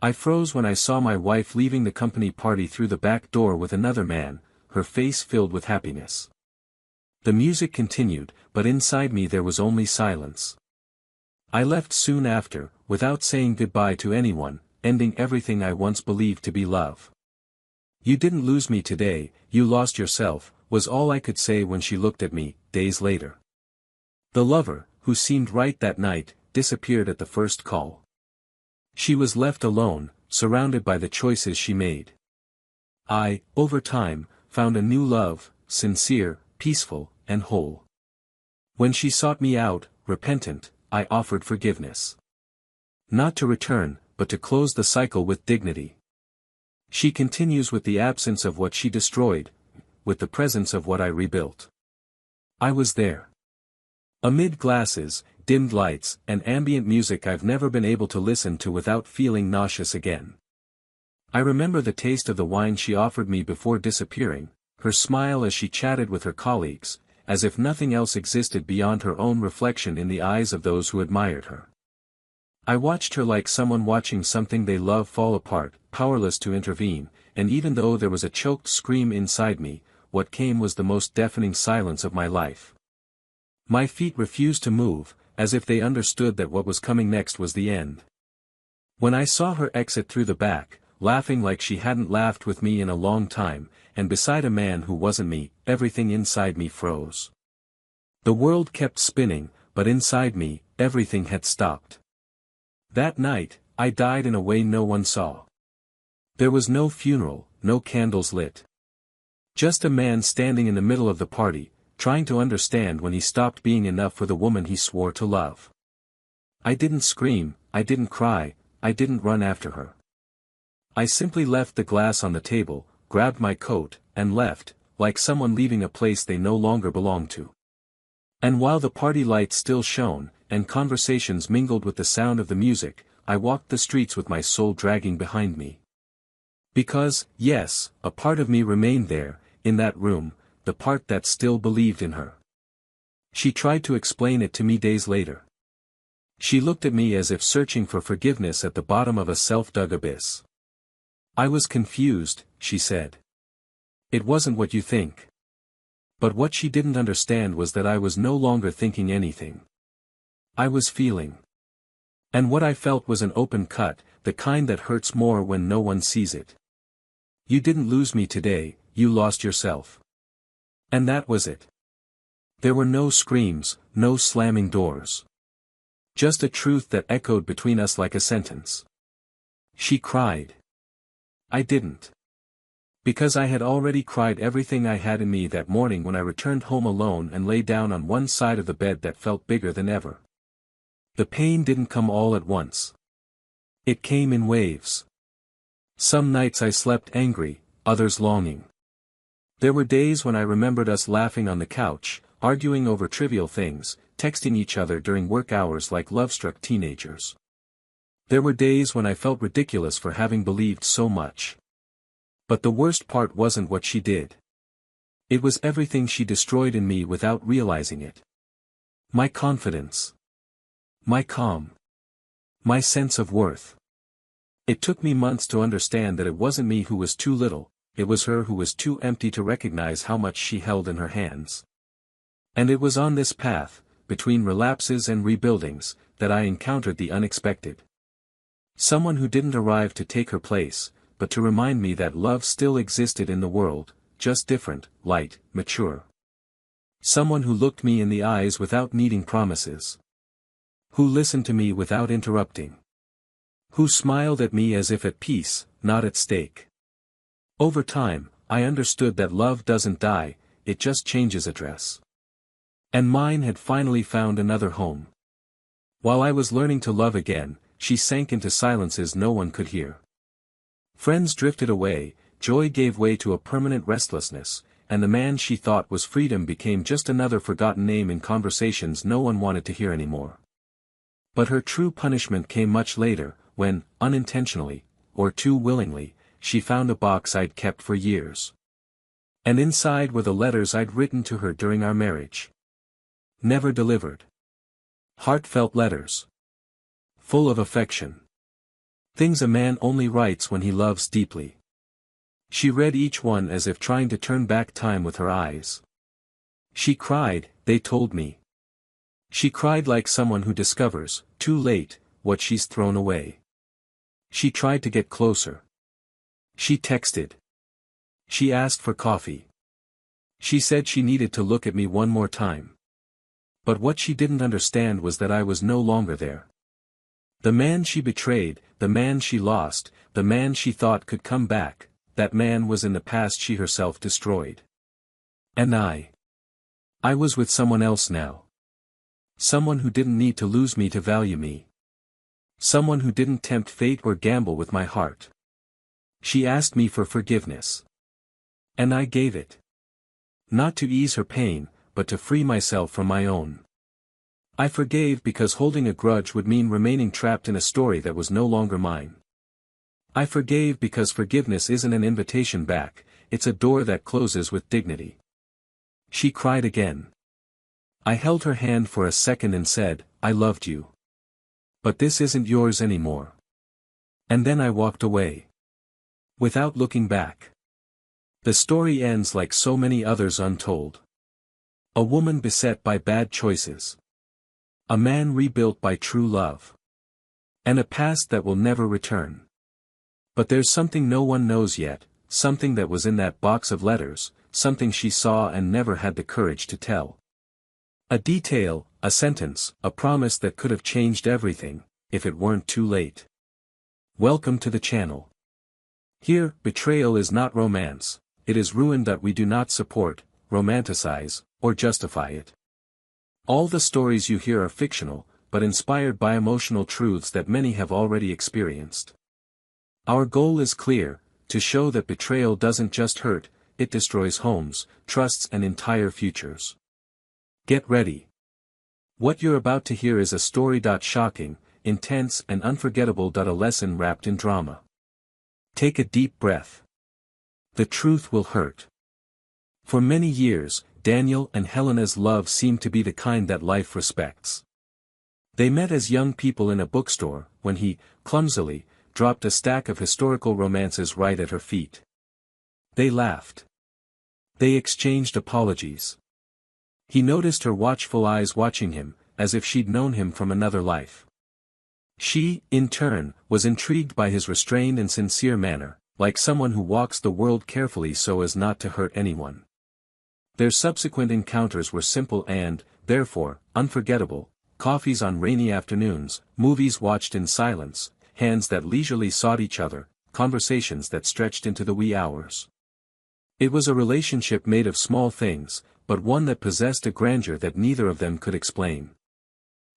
I froze when I saw my wife leaving the company party through the back door with another man, her face filled with happiness. The music continued, but inside me there was only silence. I left soon after, without saying goodbye to anyone, ending everything I once believed to be love. "You didn't lose me today, you lost yourself," was all I could say when she looked at me, days later. The lover, who seemed right that night, disappeared at the first call. She was left alone, surrounded by the choices she made. I, over time, found a new love, sincere, peaceful, and whole. When she sought me out, repentant, I offered forgiveness. Not to return, but to close the cycle with dignity. She continues with the absence of what she destroyed, with the presence of what I rebuilt. I was there. Amid glasses, dimmed lights, and ambient music I've never been able to listen to without feeling nauseous again. I remember the taste of the wine she offered me before disappearing, her smile as she chatted with her colleagues, as if nothing else existed beyond her own reflection in the eyes of those who admired her. I watched her like someone watching something they love fall apart, powerless to intervene, and even though there was a choked scream inside me, what came was the most deafening silence of my life. My feet refused to move, as if they understood that what was coming next was the end. When I saw her exit through the back, laughing like she hadn't laughed with me in a long time, and beside a man who wasn't me, everything inside me froze. The world kept spinning, but inside me, everything had stopped. That night, I died in a way no one saw. There was no funeral, no candles lit. Just a man standing in the middle of the party, trying to understand when he stopped being enough for the woman he swore to love. I didn't scream, I didn't cry, I didn't run after her. I simply left the glass on the table, grabbed my coat, and left, like someone leaving a place they no longer belonged to. And while the party lights still shone, and conversations mingled with the sound of the music, I walked the streets with my soul dragging behind me. Because, yes, a part of me remained there, in that room, the part that still believed in her. She tried to explain it to me days later. She looked at me as if searching for forgiveness at the bottom of a self-dug abyss. "I was confused," she said. "It wasn't what you think." But what she didn't understand was that I was no longer thinking anything. I was feeling. And what I felt was an open cut, the kind that hurts more when no one sees it. "You didn't lose me today, you lost yourself." And that was it. There were no screams, no slamming doors. Just a truth that echoed between us like a sentence. She cried. I didn't. Because I had already cried everything I had in me that morning when I returned home alone and lay down on one side of the bed that felt bigger than ever. The pain didn't come all at once. It came in waves. Some nights I slept angry, others longing. There were days when I remembered us laughing on the couch, arguing over trivial things, texting each other during work hours like love-struck teenagers. There were days when I felt ridiculous for having believed so much. But the worst part wasn't what she did. It was everything she destroyed in me without realizing it. My confidence. My calm. My sense of worth. It took me months to understand that it wasn't me who was too little, it was her who was too empty to recognize how much she held in her hands. And it was on this path, between relapses and rebuildings, that I encountered the unexpected. Someone who didn't arrive to take her place, but to remind me that love still existed in the world, just different, light, mature. Someone who looked me in the eyes without needing promises. Who listened to me without interrupting. Who smiled at me as if at peace, not at stake. Over time, I understood that love doesn't die, it just changes address. And mine had finally found another home. While I was learning to love again, she sank into silences no one could hear. Friends drifted away, joy gave way to a permanent restlessness, and the man she thought was freedom became just another forgotten name in conversations no one wanted to hear anymore. But her true punishment came much later, when, unintentionally, or too willingly, she found a box I'd kept for years. And inside were the letters I'd written to her during our marriage. Never delivered. Heartfelt letters. Full of affection. Things a man only writes when he loves deeply. She read each one as if trying to turn back time with her eyes. She cried, they told me. She cried like someone who discovers, too late, what she's thrown away. She tried to get closer. She texted. She asked for coffee. She said she needed to look at me one more time. But what she didn't understand was that I was no longer there. The man she betrayed, the man she lost, the man she thought could come back, that man was in the past she herself destroyed. And I was with someone else now. Someone who didn't need to lose me to value me. Someone who didn't tempt fate or gamble with my heart. She asked me for forgiveness. And I gave it. Not to ease her pain, but to free myself from my own. I forgave because holding a grudge would mean remaining trapped in a story that was no longer mine. I forgave because forgiveness isn't an invitation back, it's a door that closes with dignity. She cried again. I held her hand for a second and said, I loved you. But this isn't yours anymore. And then I walked away. Without looking back. The story ends like so many others untold. A woman beset by bad choices. A man rebuilt by true love. And a past that will never return. But there's something no one knows yet, something that was in that box of letters, something she saw and never had the courage to tell. A detail, a sentence, a promise that could have changed everything, if it weren't too late. Welcome to the channel. Here, betrayal is not romance, it is ruin that we do not support, romanticize, or justify it. All the stories you hear are fictional, but inspired by emotional truths that many have already experienced. Our goal is clear, to show that betrayal doesn't just hurt, it destroys homes, trusts and entire futures. Get ready. What you're about to hear is a story. Shocking, intense and unforgettable. A lesson wrapped in drama. Take a deep breath. The truth will hurt. For many years, Daniel and Helena's love seemed to be the kind that life respects. They met as young people in a bookstore, when he, clumsily, dropped a stack of historical romances right at her feet. They laughed. They exchanged apologies. He noticed her watchful eyes watching him, as if she'd known him from another life. She, in turn, was intrigued by his restrained and sincere manner, like someone who walks the world carefully so as not to hurt anyone. Their subsequent encounters were simple and, therefore, unforgettable: coffees on rainy afternoons, movies watched in silence, hands that leisurely sought each other, conversations that stretched into the wee hours. It was a relationship made of small things, but one that possessed a grandeur that neither of them could explain.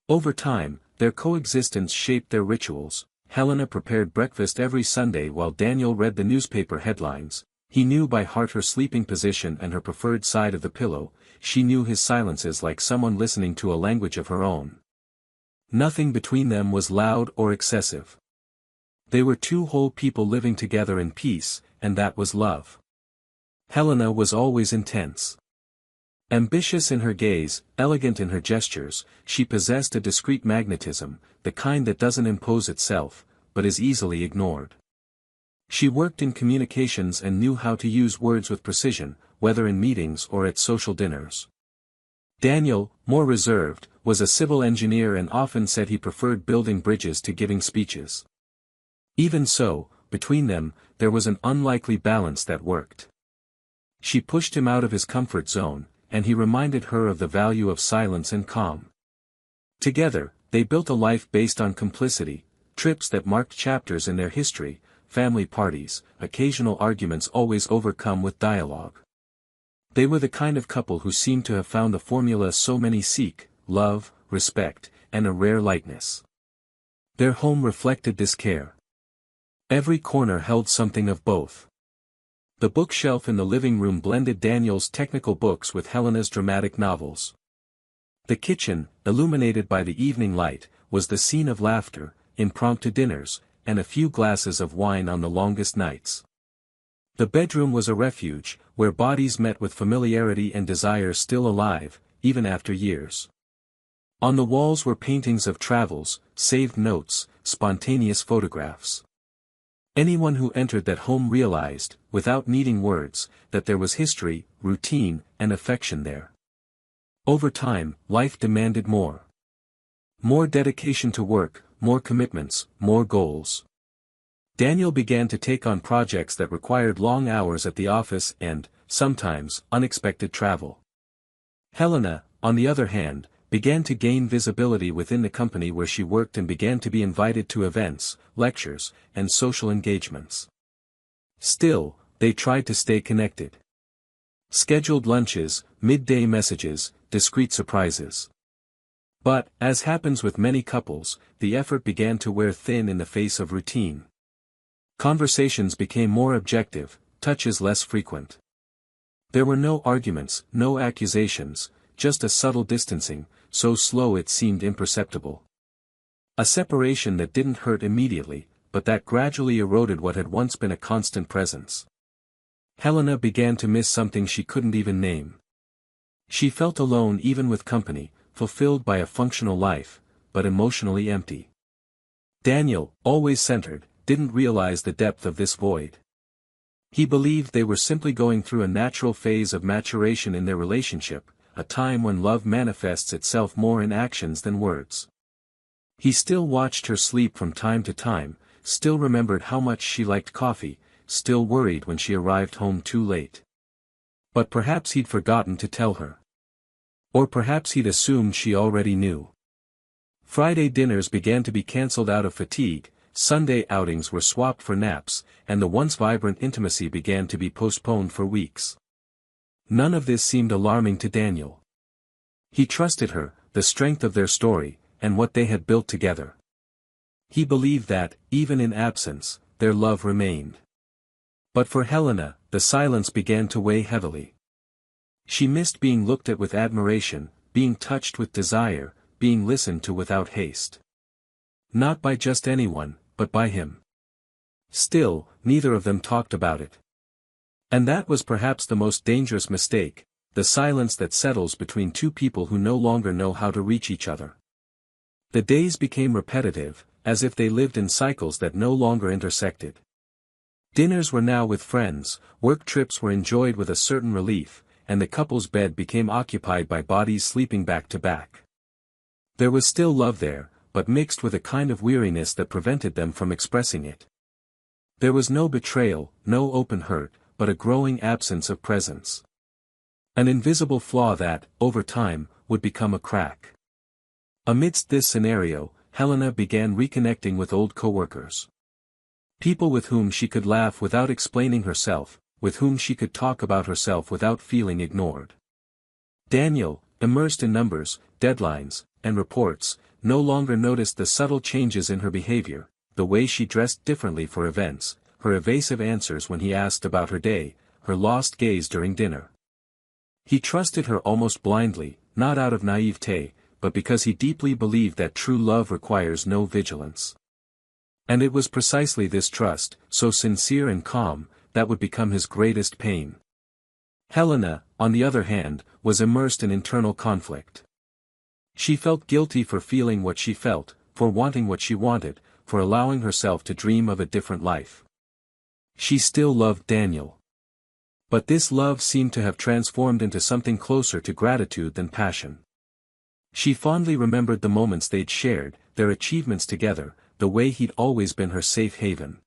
Over time, their coexistence shaped their rituals. Helena prepared breakfast every Sunday while Daniel read the newspaper headlines. He knew by heart her sleeping position and her preferred side of the pillow. She knew his silences like someone listening to a language of her own. Nothing between them was loud or excessive. They were two whole people living together in peace, and that was love. Helena was always intense. Ambitious in her gaze, elegant in her gestures, she possessed a discreet magnetism, the kind that doesn't impose itself, but is easily ignored. She worked in communications and knew how to use words with precision, whether in meetings or at social dinners. Daniel, more reserved, was a civil engineer and often said he preferred building bridges to giving speeches. Even so, between them, there was an unlikely balance that worked. She pushed him out of his comfort zone, and he reminded her of the value of silence and calm. Together, they built a life based on complicity, trips that marked chapters in their history, family parties, occasional arguments always overcome with dialogue. They were the kind of couple who seemed to have found the formula so many seek: love, respect, and a rare lightness. Their home reflected this care. Every corner held something of both. The bookshelf in the living room blended Daniel's technical books with Helena's dramatic novels. The kitchen, illuminated by the evening light, was the scene of laughter, impromptu dinners, and a few glasses of wine on the longest nights. The bedroom was a refuge, where bodies met with familiarity and desire still alive, even after years. On the walls were paintings of travels, saved notes, spontaneous photographs. Anyone who entered that home realized, without needing words, that there was history, routine, and affection there. Over time, life demanded more. More dedication to work, more commitments, more goals. Daniel began to take on projects that required long hours at the office and, sometimes, unexpected travel. Helena, on the other hand, began to gain visibility within the company where she worked and began to be invited to events, lectures, and social engagements. Still, they tried to stay connected. Scheduled lunches, midday messages, discreet surprises. But, as happens with many couples, the effort began to wear thin in the face of routine. Conversations became more objective, touches less frequent. There were no arguments, no accusations, just a subtle distancing, so slow it seemed imperceptible. A separation that didn't hurt immediately, but that gradually eroded what had once been a constant presence. Helena began to miss something she couldn't even name. She felt alone even with company, fulfilled by a functional life, but emotionally empty. Daniel, always centered, didn't realize the depth of this void. He believed they were simply going through a natural phase of maturation in their relationship, a time when love manifests itself more in actions than words. He still watched her sleep from time to time, still remembered how much she liked coffee, still worried when she arrived home too late. But perhaps he'd forgotten to tell her. Or perhaps he'd assumed she already knew. Friday dinners began to be cancelled out of fatigue, Sunday outings were swapped for naps, and the once vibrant intimacy began to be postponed for weeks. None of this seemed alarming to Daniel. He trusted her, the strength of their story, and what they had built together. He believed that, even in absence, their love remained. But for Helena, the silence began to weigh heavily. She missed being looked at with admiration, being touched with desire, being listened to without haste. Not by just anyone, but by him. Still, neither of them talked about it. And that was perhaps the most dangerous mistake, the silence that settles between two people who no longer know how to reach each other. The days became repetitive, as if they lived in cycles that no longer intersected. Dinners were now with friends, work trips were enjoyed with a certain relief, and the couple's bed became occupied by bodies sleeping back to back. There was still love there, but mixed with a kind of weariness that prevented them from expressing it. There was no betrayal, no open hurt, but a growing absence of presence. An invisible flaw that, over time, would become a crack. Amidst this scenario, Helena began reconnecting with old coworkers. People with whom she could laugh without explaining herself, with whom she could talk about herself without feeling ignored. Daniel, immersed in numbers, deadlines, and reports, no longer noticed the subtle changes in her behavior, the way she dressed differently for events, her evasive answers when he asked about her day, her lost gaze during dinner. He trusted her almost blindly, not out of naivete, but because he deeply believed that true love requires no vigilance. And it was precisely this trust, so sincere and calm, that would become his greatest pain. Helena, on the other hand, was immersed in internal conflict. She felt guilty for feeling what she felt, for wanting what she wanted, for allowing herself to dream of a different life. She still loved Daniel. But this love seemed to have transformed into something closer to gratitude than passion. She fondly remembered the moments they'd shared, their achievements together, the way he'd always been her safe haven.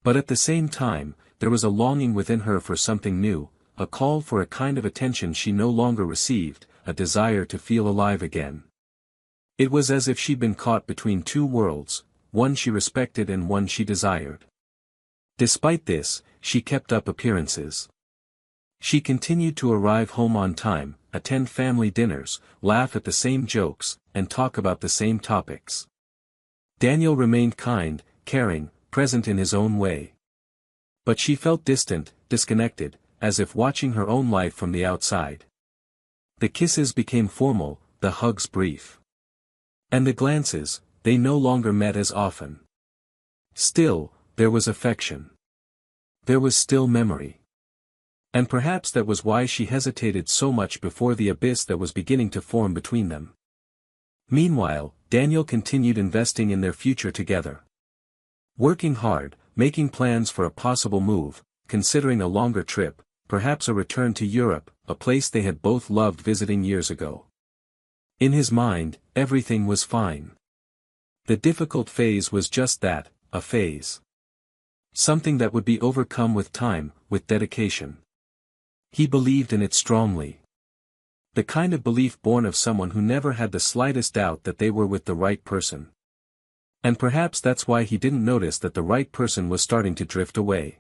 But at the same time, there was a longing within her for something new, a call for a kind of attention she no longer received, a desire to feel alive again. It was as if she'd been caught between two worlds, one she respected and one she desired. Despite this, she kept up appearances. She continued to arrive home on time, attend family dinners, laugh at the same jokes, and talk about the same topics. Daniel remained kind, caring, present in his own way. But she felt distant, disconnected, as if watching her own life from the outside. The kisses became formal, the hugs brief. And the glances, they no longer met as often. Still, there was affection. There was still memory. And perhaps that was why she hesitated so much before the abyss that was beginning to form between them. Meanwhile, Daniel continued investing in their future together. Working hard, making plans for a possible move, considering a longer trip, perhaps a return to Europe, a place they had both loved visiting years ago. In his mind, everything was fine. The difficult phase was just that, a phase. Something that would be overcome with time, with dedication. He believed in it strongly. The kind of belief born of someone who never had the slightest doubt that they were with the right person. And perhaps that's why he didn't notice that the right person was starting to drift away.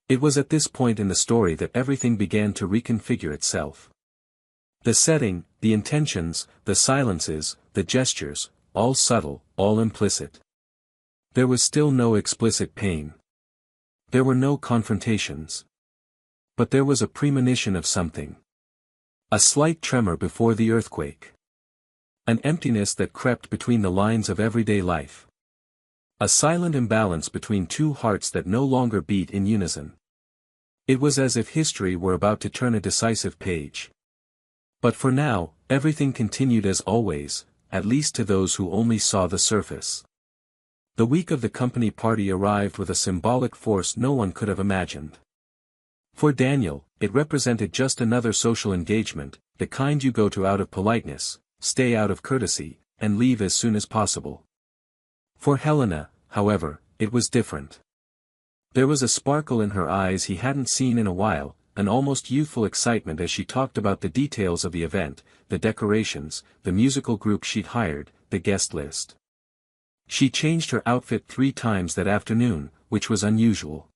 It was at this point in the story that everything began to reconfigure itself. The setting, the intentions, the silences, the gestures, all subtle, all implicit. There was still no explicit pain. There were no confrontations. But there was a premonition of something. A slight tremor before the earthquake. An emptiness that crept between the lines of everyday life. A silent imbalance between two hearts that no longer beat in unison. It was as if history were about to turn a decisive page. But for now, everything continued as always, at least to those who only saw the surface. The week of the company party arrived with a symbolic force no one could have imagined. For Daniel, it represented just another social engagement, the kind you go to out of politeness, stay out of courtesy, and leave as soon as possible. For Helena, however, it was different. There was a sparkle in her eyes he hadn't seen in a while, an almost youthful excitement as she talked about the details of the event, the decorations, the musical group she'd hired, the guest list. She changed her outfit 3 times that afternoon, which was unusual.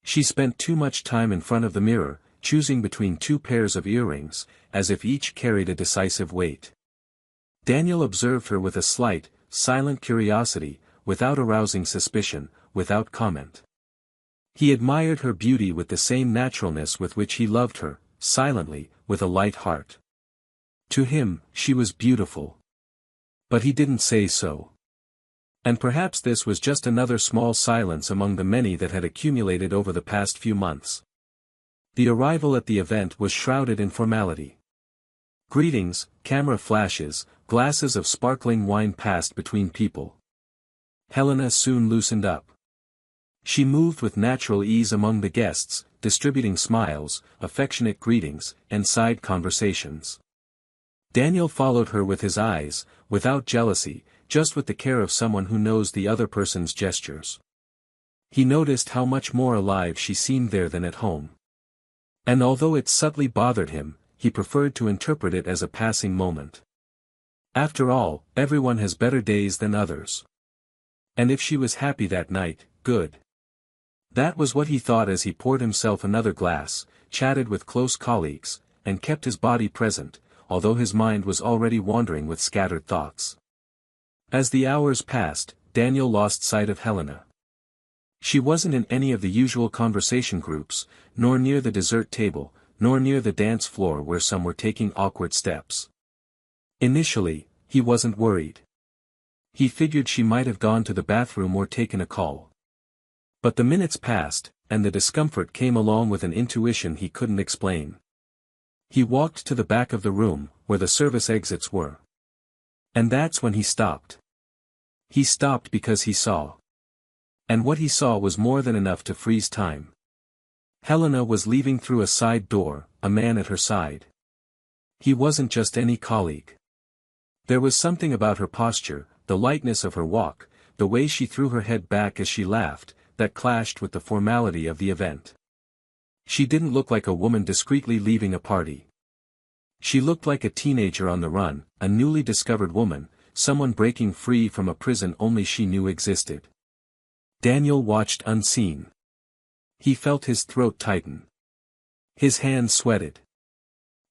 She spent too much time in front of the mirror, choosing between 2 pairs of earrings, as if each carried a decisive weight. Daniel observed her with a slight, silent curiosity, without arousing suspicion, without comment. He admired her beauty with the same naturalness with which he loved her, silently, with a light heart. To him, she was beautiful. But he didn't say so. And perhaps this was just another small silence among the many that had accumulated over the past few months. The arrival at the event was shrouded in formality. Greetings, camera flashes, glasses of sparkling wine passed between people. Helena soon loosened up. She moved with natural ease among the guests, distributing smiles, affectionate greetings, and side conversations. Daniel followed her with his eyes, without jealousy, just with the care of someone who knows the other person's gestures. He noticed how much more alive she seemed there than at home. And although it subtly bothered him, he preferred to interpret it as a passing moment. After all, everyone has better days than others. And if she was happy that night, good. That was what he thought as he poured himself another glass, chatted with close colleagues, and kept his body present, although his mind was already wandering with scattered thoughts. As the hours passed, Daniel lost sight of Helena. She wasn't in any of the usual conversation groups, nor near the dessert table, nor near the dance floor where some were taking awkward steps. Initially, he wasn't worried. He figured she might have gone to the bathroom or taken a call. But the minutes passed, and the discomfort came along with an intuition he couldn't explain. He walked to the back of the room, where the service exits were. And that's when he stopped. He stopped because he saw. And what he saw was more than enough to freeze time. Helena was leaving through a side door, a man at her side. He wasn't just any colleague. There was something about her posture, the lightness of her walk, the way she threw her head back as she laughed, that clashed with the formality of the event. She didn't look like a woman discreetly leaving a party. She looked like a teenager on the run, a newly discovered woman, someone breaking free from a prison only she knew existed. Daniel watched unseen. He felt his throat tighten. His hands sweated.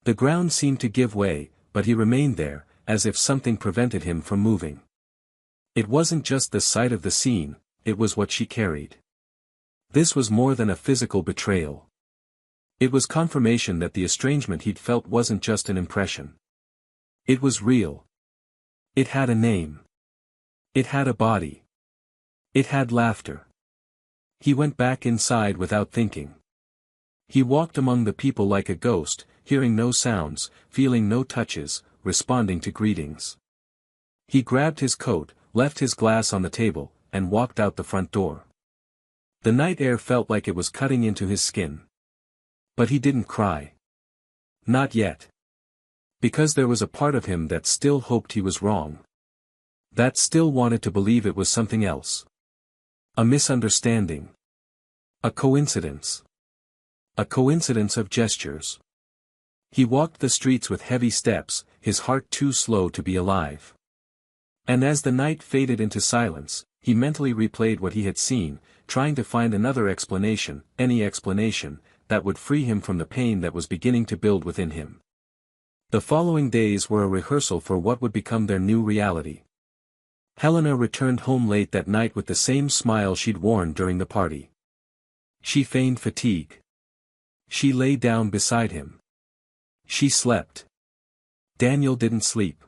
The ground seemed to give way, but he remained there, as if something prevented him from moving. It wasn't just the sight of the scene, it was what she carried. This was more than a physical betrayal. It was confirmation that the estrangement he'd felt wasn't just an impression. It was real. It had a name. It had a body. It had laughter. He went back inside without thinking. He walked among the people like a ghost, hearing no sounds, feeling no touches, responding to greetings. He grabbed his coat, left his glass on the table, and walked out the front door. The night air felt like it was cutting into his skin. But he didn't cry. Not yet. Because there was a part of him that still hoped he was wrong. That still wanted to believe it was something else. A misunderstanding. A coincidence. A coincidence of gestures. He walked the streets with heavy steps, his heart too slow to be alive. And as the night faded into silence, he mentally replayed what he had seen, trying to find another explanation, any explanation, that would free him from the pain that was beginning to build within him. The following days were a rehearsal for what would become their new reality. Helena returned home late that night with the same smile she'd worn during the party. She feigned fatigue. She lay down beside him. She slept. Daniel didn't sleep.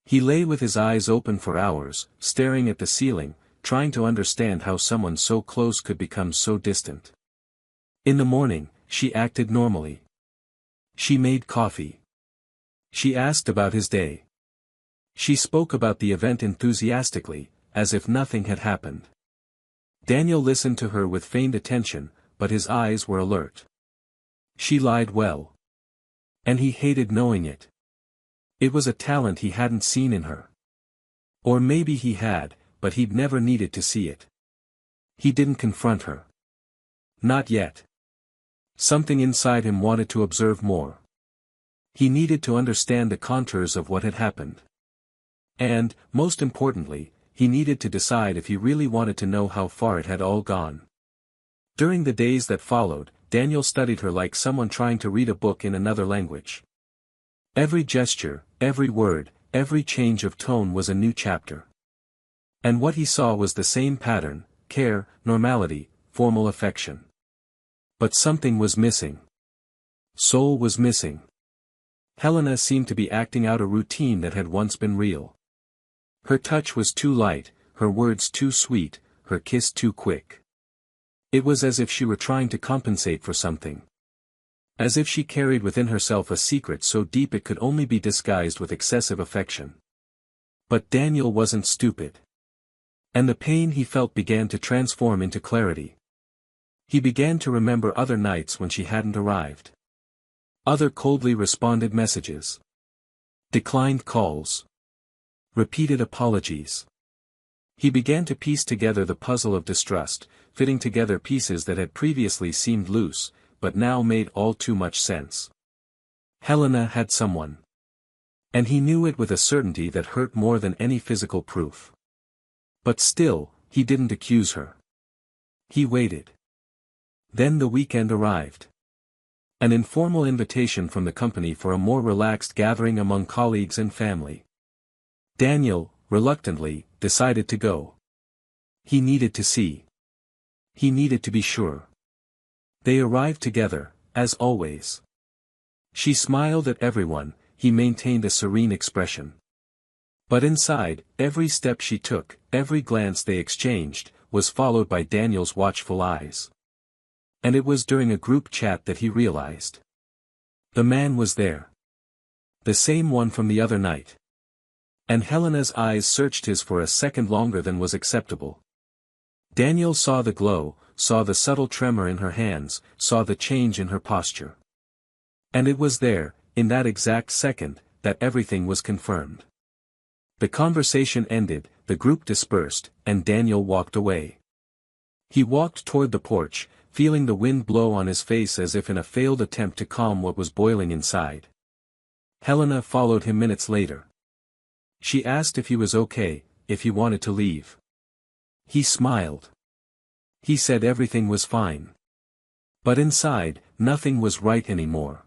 He lay with his eyes open for hours, staring at the ceiling, trying to understand how someone so close could become so distant. In the morning, she acted normally. She made coffee. She asked about his day. She spoke about the event enthusiastically, as if nothing had happened. Daniel listened to her with feigned attention, but his eyes were alert. She lied well. And he hated knowing it. It was a talent he hadn't seen in her. Or maybe he had, but he'd never needed to see it. He didn't confront her. Not yet. Something inside him wanted to observe more. He needed to understand the contours of what had happened. And, most importantly, he needed to decide if he really wanted to know how far it had all gone. During the days that followed, Daniel studied her like someone trying to read a book in another language. Every gesture, every word, every change of tone was a new chapter. And what he saw was the same pattern: care, normality, formal affection. But something was missing. Soul was missing. Helena seemed to be acting out a routine that had once been real. Her touch was too light, her words too sweet, her kiss too quick. It was as if she were trying to compensate for something. As if she carried within herself a secret so deep it could only be disguised with excessive affection. But Daniel wasn't stupid. And the pain he felt began to transform into clarity. He began to remember other nights when she hadn't arrived. Other coldly responded messages. Declined calls. Repeated apologies. He began to piece together the puzzle of distrust, fitting together pieces that had previously seemed loose, but now made all too much sense. Helena had someone. And he knew it with a certainty that hurt more than any physical proof. But still, he didn't accuse her. He waited. Then the weekend arrived. An informal invitation from the company for a more relaxed gathering among colleagues and family. Daniel, reluctantly, decided to go. He needed to see. He needed to be sure. They arrived together, as always. She smiled at everyone, he maintained a serene expression. But inside, every step she took, every glance they exchanged, was followed by Daniel's watchful eyes. And it was during a group chat that he realized. The man was there. The same one from the other night. And Helena's eyes searched his for a second longer than was acceptable. Daniel saw the glow, saw the subtle tremor in her hands, saw the change in her posture. And it was there, in that exact second, that everything was confirmed. The conversation ended, the group dispersed, and Daniel walked away. He walked toward the porch, feeling the wind blow on his face as if in a failed attempt to calm what was boiling inside. Helena followed him minutes later. She asked if he was okay, if he wanted to leave. He smiled. He said everything was fine. But inside, nothing was right anymore.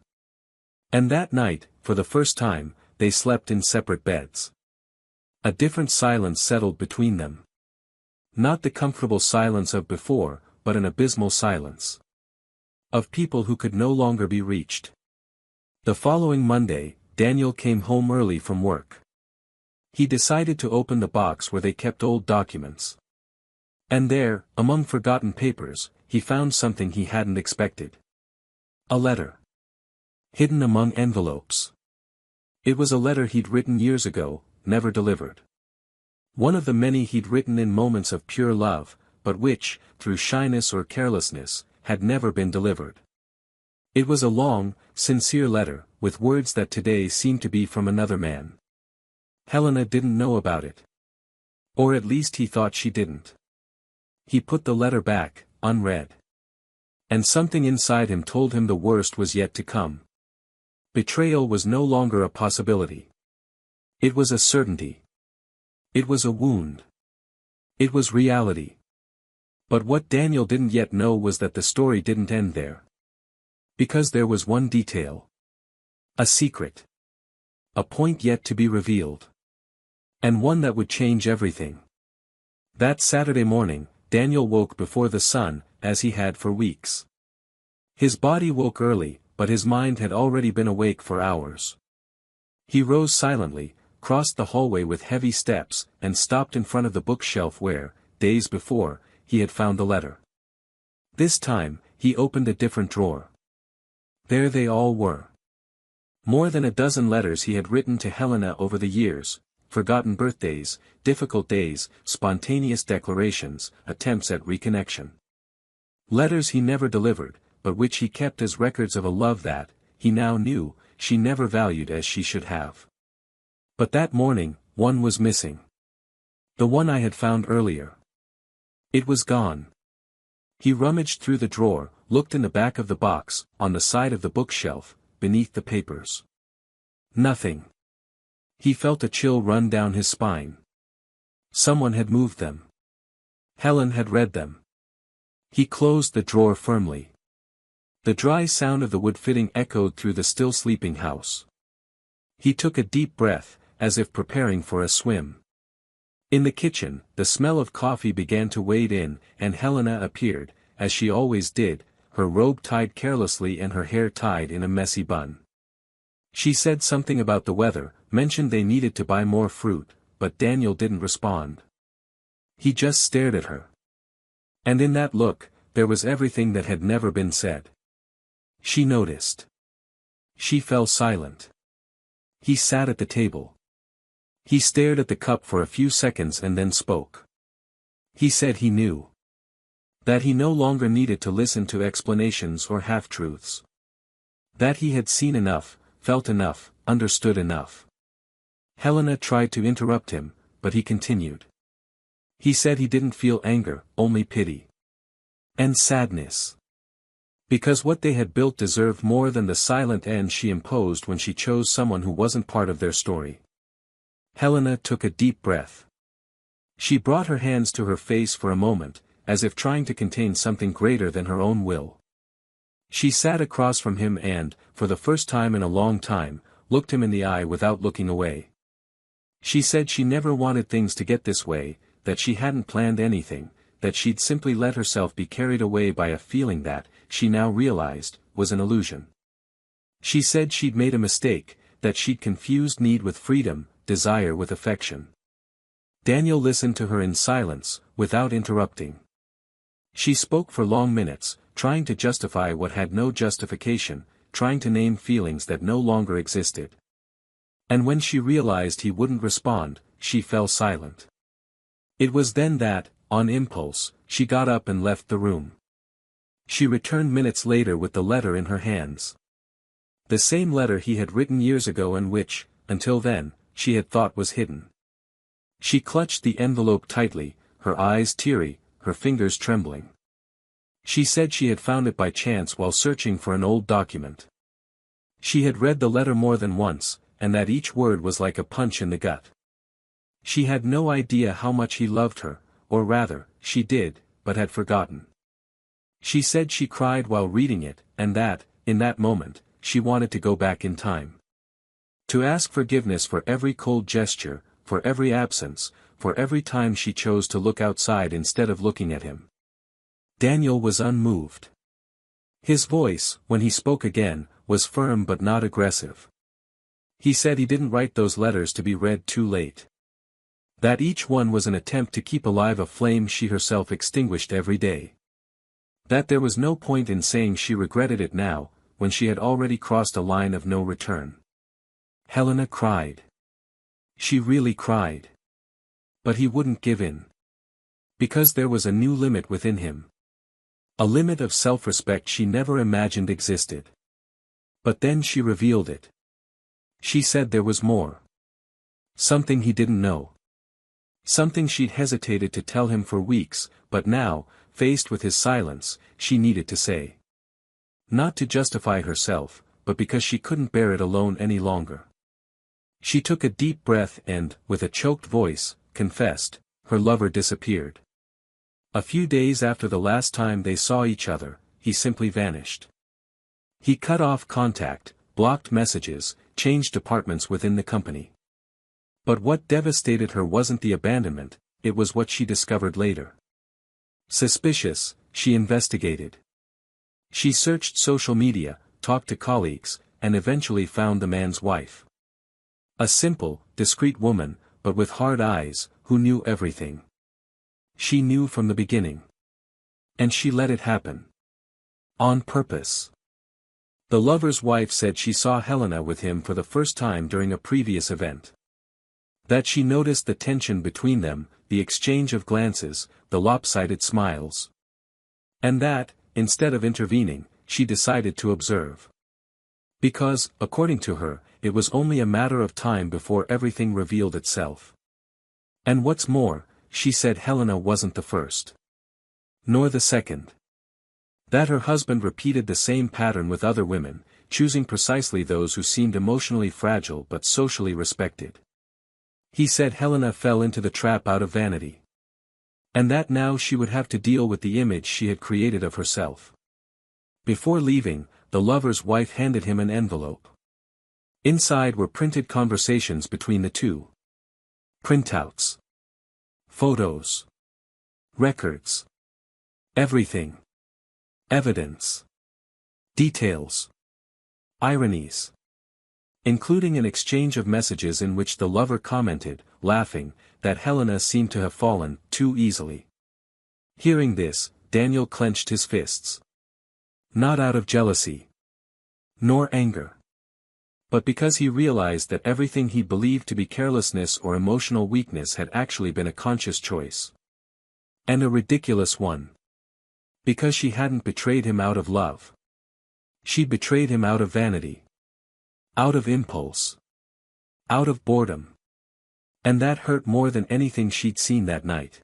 And that night, for the first time, they slept in separate beds. A different silence settled between them. Not the comfortable silence of before, but an abysmal silence. Of people who could no longer be reached. The following Monday, Daniel came home early from work. He decided to open the box where they kept old documents. And there, among forgotten papers, he found something he hadn't expected. A letter. Hidden among envelopes. It was a letter he'd written years ago, never delivered. One of the many he'd written in moments of pure love, but which, through shyness or carelessness, had never been delivered. It was a long, sincere letter, with words that today seemed to be from another man. Helena didn't know about it. Or at least he thought she didn't. He put the letter back, unread. And something inside him told him the worst was yet to come. Betrayal was no longer a possibility. It was a certainty. It was a wound. It was reality. But what Daniel didn't yet know was that the story didn't end there. Because there was one detail. A secret. A point yet to be revealed. And one that would change everything. That Saturday morning, Daniel woke before the sun, as he had for weeks. His body woke early, but his mind had already been awake for hours. He rose silently, crossed the hallway with heavy steps, and stopped in front of the bookshelf where, days before, he had found the letter. This time, he opened a different drawer. There they all were. More than a dozen letters he had written to Helena over the years, forgotten birthdays, difficult days, spontaneous declarations, attempts at reconnection. Letters he never delivered, but which he kept as records of a love that, he now knew, she never valued as she should have. But that morning, one was missing. The one I had found earlier. It was gone. He rummaged through the drawer, looked in the back of the box, on the side of the bookshelf, beneath the papers. Nothing. He felt a chill run down his spine. Someone had moved them. Helen had read them. He closed the drawer firmly. The dry sound of the wood fitting echoed through the still sleeping house. He took a deep breath, as if preparing for a swim. In the kitchen, the smell of coffee began to wade in, and Helena appeared, as she always did, her robe tied carelessly and her hair tied in a messy bun. She said something about the weather, mentioned they needed to buy more fruit, but Daniel didn't respond. He just stared at her. And in that look, there was everything that had never been said. She noticed. She fell silent. He sat at the table. He stared at the cup for a few seconds and then spoke. He said he knew. That he no longer needed to listen to explanations or half-truths. That he had seen enough, felt enough, understood enough. Helena tried to interrupt him, but he continued. He said he didn't feel anger, only pity. And sadness. Because what they had built deserved more than the silent end she imposed when she chose someone who wasn't part of their story. Helena took a deep breath. She brought her hands to her face for a moment, as if trying to contain something greater than her own will. She sat across from him and, for the first time in a long time, looked him in the eye without looking away. She said she never wanted things to get this way, that she hadn't planned anything, that she'd simply let herself be carried away by a feeling that, she now realized, was an illusion. She said she'd made a mistake, that she'd confused need with freedom, desire with affection. Daniel listened to her in silence, without interrupting. She spoke for long minutes, trying to justify what had no justification, trying to name feelings that no longer existed. And when she realized he wouldn't respond, she fell silent. It was then that, on impulse, she got up and left the room. She returned minutes later with the letter in her hands. The same letter he had written years ago and which, until then, she had thought was hidden. She clutched the envelope tightly, her eyes teary, her fingers trembling. She said she had found it by chance while searching for an old document. She had read the letter more than once, and that each word was like a punch in the gut. She had no idea how much he loved her, or rather, she did, but had forgotten. She said she cried while reading it, and that, in that moment, she wanted to go back in time. To ask forgiveness for every cold gesture, for every absence, for every time she chose to look outside instead of looking at him. Daniel was unmoved. His voice, when he spoke again, was firm but not aggressive. He said he didn't write those letters to be read too late. That each one was an attempt to keep alive a flame she herself extinguished every day. That there was no point in saying she regretted it now, when she had already crossed a line of no return. Helena cried. She really cried. But he wouldn't give in. Because there was a new limit within him. A limit of self-respect she never imagined existed. But then she revealed it. She said there was more. Something he didn't know. Something she'd hesitated to tell him for weeks, but now, faced with his silence, she needed to say. Not to justify herself, but because she couldn't bear it alone any longer. She took a deep breath and, with a choked voice, confessed, her lover disappeared. A few days after the last time they saw each other, he simply vanished. He cut off contact, blocked messages, changed departments within the company. But what devastated her wasn't the abandonment, it was what she discovered later. Suspicious, she investigated. She searched social media, talked to colleagues, and eventually found the man's wife. A simple, discreet woman, but with hard eyes, who knew everything. She knew from the beginning. And she let it happen. On purpose. The lover's wife said she saw Helena with him for the first time during a previous event. That she noticed the tension between them, the exchange of glances, the lopsided smiles. And that, instead of intervening, she decided to observe. Because, according to her, it was only a matter of time before everything revealed itself. And what's more, she said Helena wasn't the first. Nor the second. That her husband repeated the same pattern with other women, choosing precisely those who seemed emotionally fragile but socially respected. He said Helena fell into the trap out of vanity. And that now she would have to deal with the image she had created of herself. Before leaving, the lover's wife handed him an envelope. Inside were printed conversations between the two. Printouts. Photos. Records. Everything. Evidence. Details. Ironies. Including an exchange of messages in which the lover commented, laughing, that Helena seemed to have fallen too easily. Hearing this, Daniel clenched his fists. Not out of jealousy. Nor anger. But because he realized that everything he believed to be carelessness or emotional weakness had actually been a conscious choice. And a ridiculous one. Because she hadn't betrayed him out of love. She betrayed him out of vanity. Out of impulse. Out of boredom. And that hurt more than anything she'd seen that night.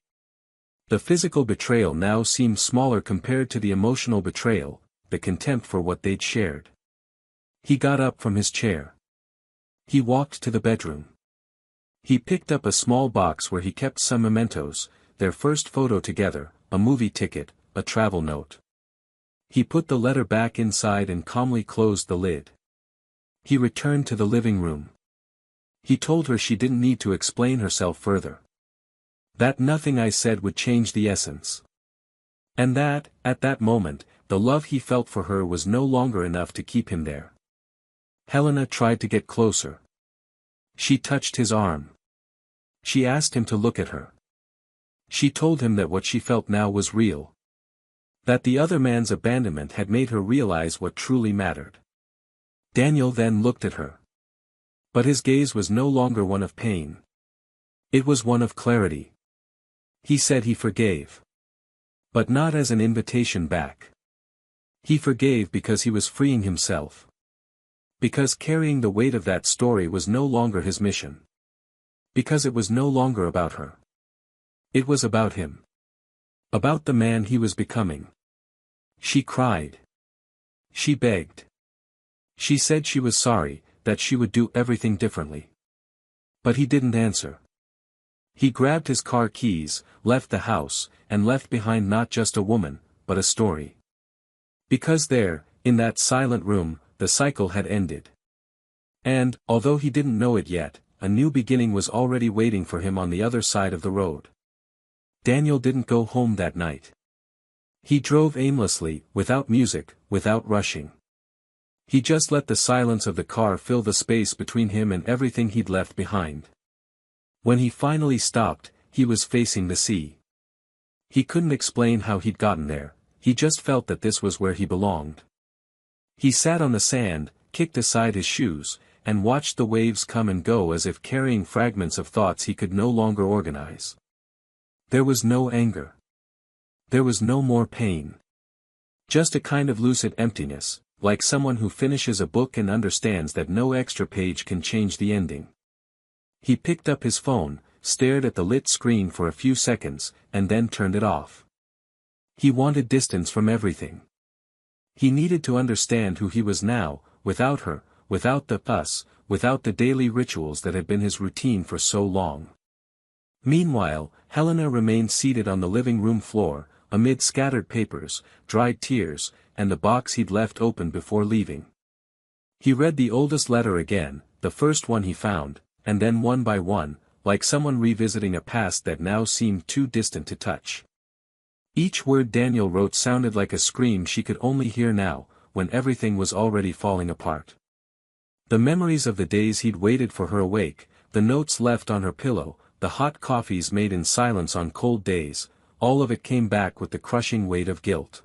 The physical betrayal now seemed smaller compared to the emotional betrayal, the contempt for what they'd shared. He got up from his chair. He walked to the bedroom. He picked up a small box where he kept some mementos, their first photo together, a movie ticket, a travel note. He put the letter back inside and calmly closed the lid. He returned to the living room. He told her she didn't need to explain herself further. That nothing I said would change the essence. And that, at that moment, the love he felt for her was no longer enough to keep him there. Helena tried to get closer. She touched his arm. She asked him to look at her. She told him that what she felt now was real. That the other man's abandonment had made her realize what truly mattered. Daniel then looked at her. But his gaze was no longer one of pain. It was one of clarity. He said he forgave. But not as an invitation back. He forgave because he was freeing himself. Because carrying the weight of that story was no longer his mission. Because it was no longer about her. It was about him. About the man he was becoming. She cried. She begged. She said she was sorry, that she would do everything differently. But he didn't answer. He grabbed his car keys, left the house, and left behind not just a woman, but a story. Because there, in that silent room, the cycle had ended. And, although he didn't know it yet, a new beginning was already waiting for him on the other side of the road. Daniel didn't go home that night. He drove aimlessly, without music, without rushing. He just let the silence of the car fill the space between him and everything he'd left behind. When he finally stopped, he was facing the sea. He couldn't explain how he'd gotten there, he just felt that this was where he belonged. He sat on the sand, kicked aside his shoes, and watched the waves come and go as if carrying fragments of thoughts he could no longer organize. There was no anger. There was no more pain. Just a kind of lucid emptiness, like someone who finishes a book and understands that no extra page can change the ending. He picked up his phone, stared at the lit screen for a few seconds, and then turned it off. He wanted distance from everything. He needed to understand who he was now, without her, without the us, without the daily rituals that had been his routine for so long. Meanwhile, Helena remained seated on the living room floor, amid scattered papers, dried tears, and the box he'd left open before leaving. He read the oldest letter again, the first one he found, and then one by one, like someone revisiting a past that now seemed too distant to touch. Each word Daniel wrote sounded like a scream she could only hear now, when everything was already falling apart. The memories of the days he'd waited for her awake, the notes left on her pillow, the hot coffees made in silence on cold days, all of it came back with the crushing weight of guilt.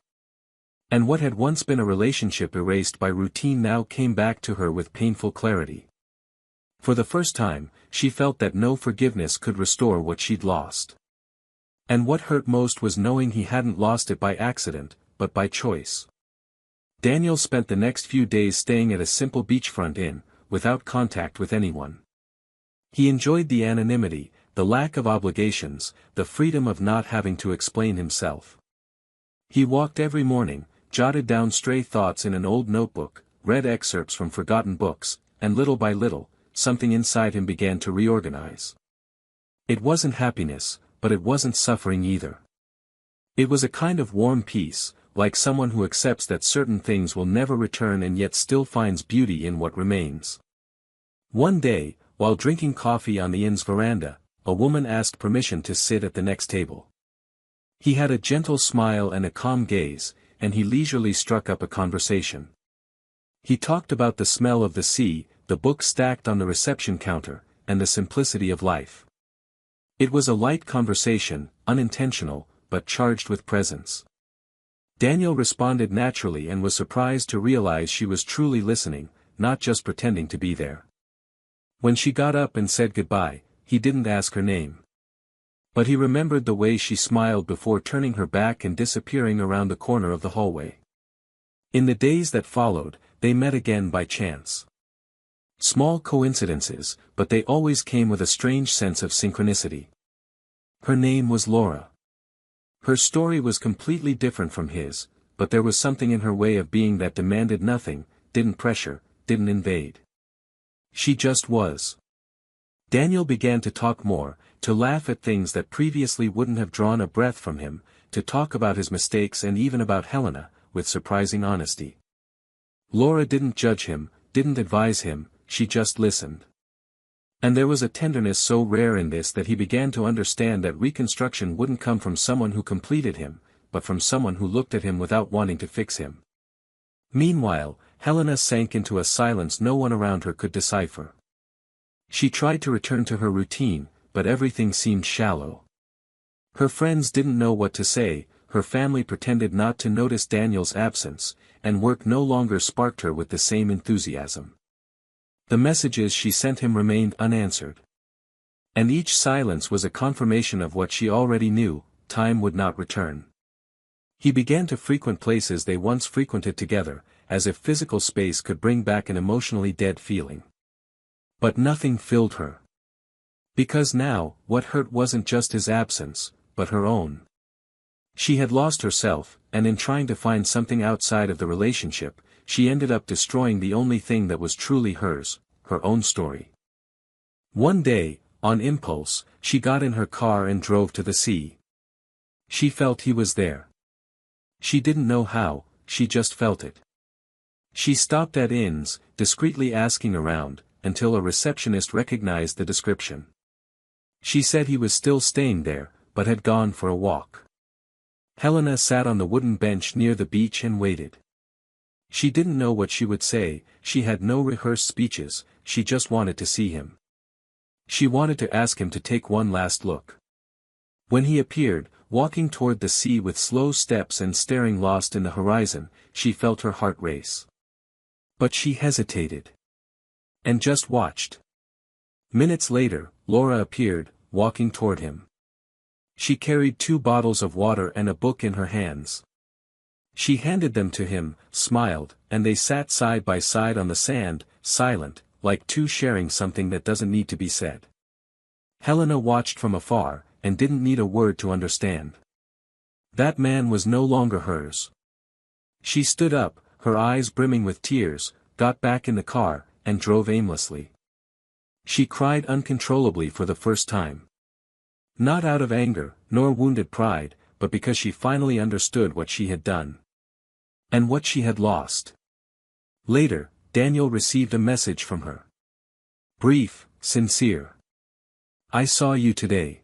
And what had once been a relationship erased by routine now came back to her with painful clarity. For the first time, she felt that no forgiveness could restore what she'd lost. And what hurt most was knowing he hadn't lost it by accident, but by choice. Daniel spent the next few days staying at a simple beachfront inn, without contact with anyone. He enjoyed the anonymity, the lack of obligations, the freedom of not having to explain himself. He walked every morning, jotted down stray thoughts in an old notebook, read excerpts from forgotten books, and little by little, something inside him began to reorganize. It wasn't happiness, but it wasn't suffering either. It was a kind of warm peace, like someone who accepts that certain things will never return and yet still finds beauty in what remains. One day, while drinking coffee on the inn's veranda, a woman asked permission to sit at the next table. He had a gentle smile and a calm gaze, and he leisurely struck up a conversation. He talked about the smell of the sea, the books stacked on the reception counter, and the simplicity of life. It was a light conversation, unintentional, but charged with presence. Daniel responded naturally and was surprised to realize she was truly listening, not just pretending to be there. When she got up and said goodbye, he didn't ask her name. But he remembered the way she smiled before turning her back and disappearing around the corner of the hallway. In the days that followed, they met again by chance. Small coincidences, but they always came with a strange sense of synchronicity. Her name was Laura. Her story was completely different from his, but there was something in her way of being that demanded nothing, didn't pressure, didn't invade. She just was. Daniel began to talk more, to laugh at things that previously wouldn't have drawn a breath from him, to talk about his mistakes and even about Helena, with surprising honesty. Laura didn't judge him, didn't advise him, she just listened. And there was a tenderness so rare in this that he began to understand that reconstruction wouldn't come from someone who completed him, but from someone who looked at him without wanting to fix him. Meanwhile, Helena sank into a silence no one around her could decipher. She tried to return to her routine, but everything seemed shallow. Her friends didn't know what to say, her family pretended not to notice Daniel's absence, and work no longer sparked her with the same enthusiasm. The messages she sent him remained unanswered. And each silence was a confirmation of what she already knew, time would not return. He began to frequent places they once frequented together, as if physical space could bring back an emotionally dead feeling. But nothing filled her. Because now, what hurt wasn't just his absence, but her own. She had lost herself, and in trying to find something outside of the relationship, she ended up destroying the only thing that was truly hers, her own story. One day, on impulse, she got in her car and drove to the sea. She felt he was there. She didn't know how, she just felt it. She stopped at inns, discreetly asking around, until a receptionist recognized the description. She said he was still staying there, but had gone for a walk. Helena sat on the wooden bench near the beach and waited. She didn't know what she would say, she had no rehearsed speeches, she just wanted to see him. She wanted to ask him to take one last look. When he appeared, walking toward the sea with slow steps and staring lost in the horizon, she felt her heart race. But she hesitated. And just watched. Minutes later, Laura appeared, walking toward him. She carried 2 bottles of water and a book in her hands. She handed them to him, smiled, and they sat side by side on the sand, silent, like two sharing something that doesn't need to be said. Helena watched from afar, and didn't need a word to understand. That man was no longer hers. She stood up, her eyes brimming with tears, got back in the car, and drove aimlessly. She cried uncontrollably for the first time. Not out of anger, nor wounded pride, but because she finally understood what she had done. And what she had lost. Later, Daniel received a message from her. Brief, sincere. I saw you today.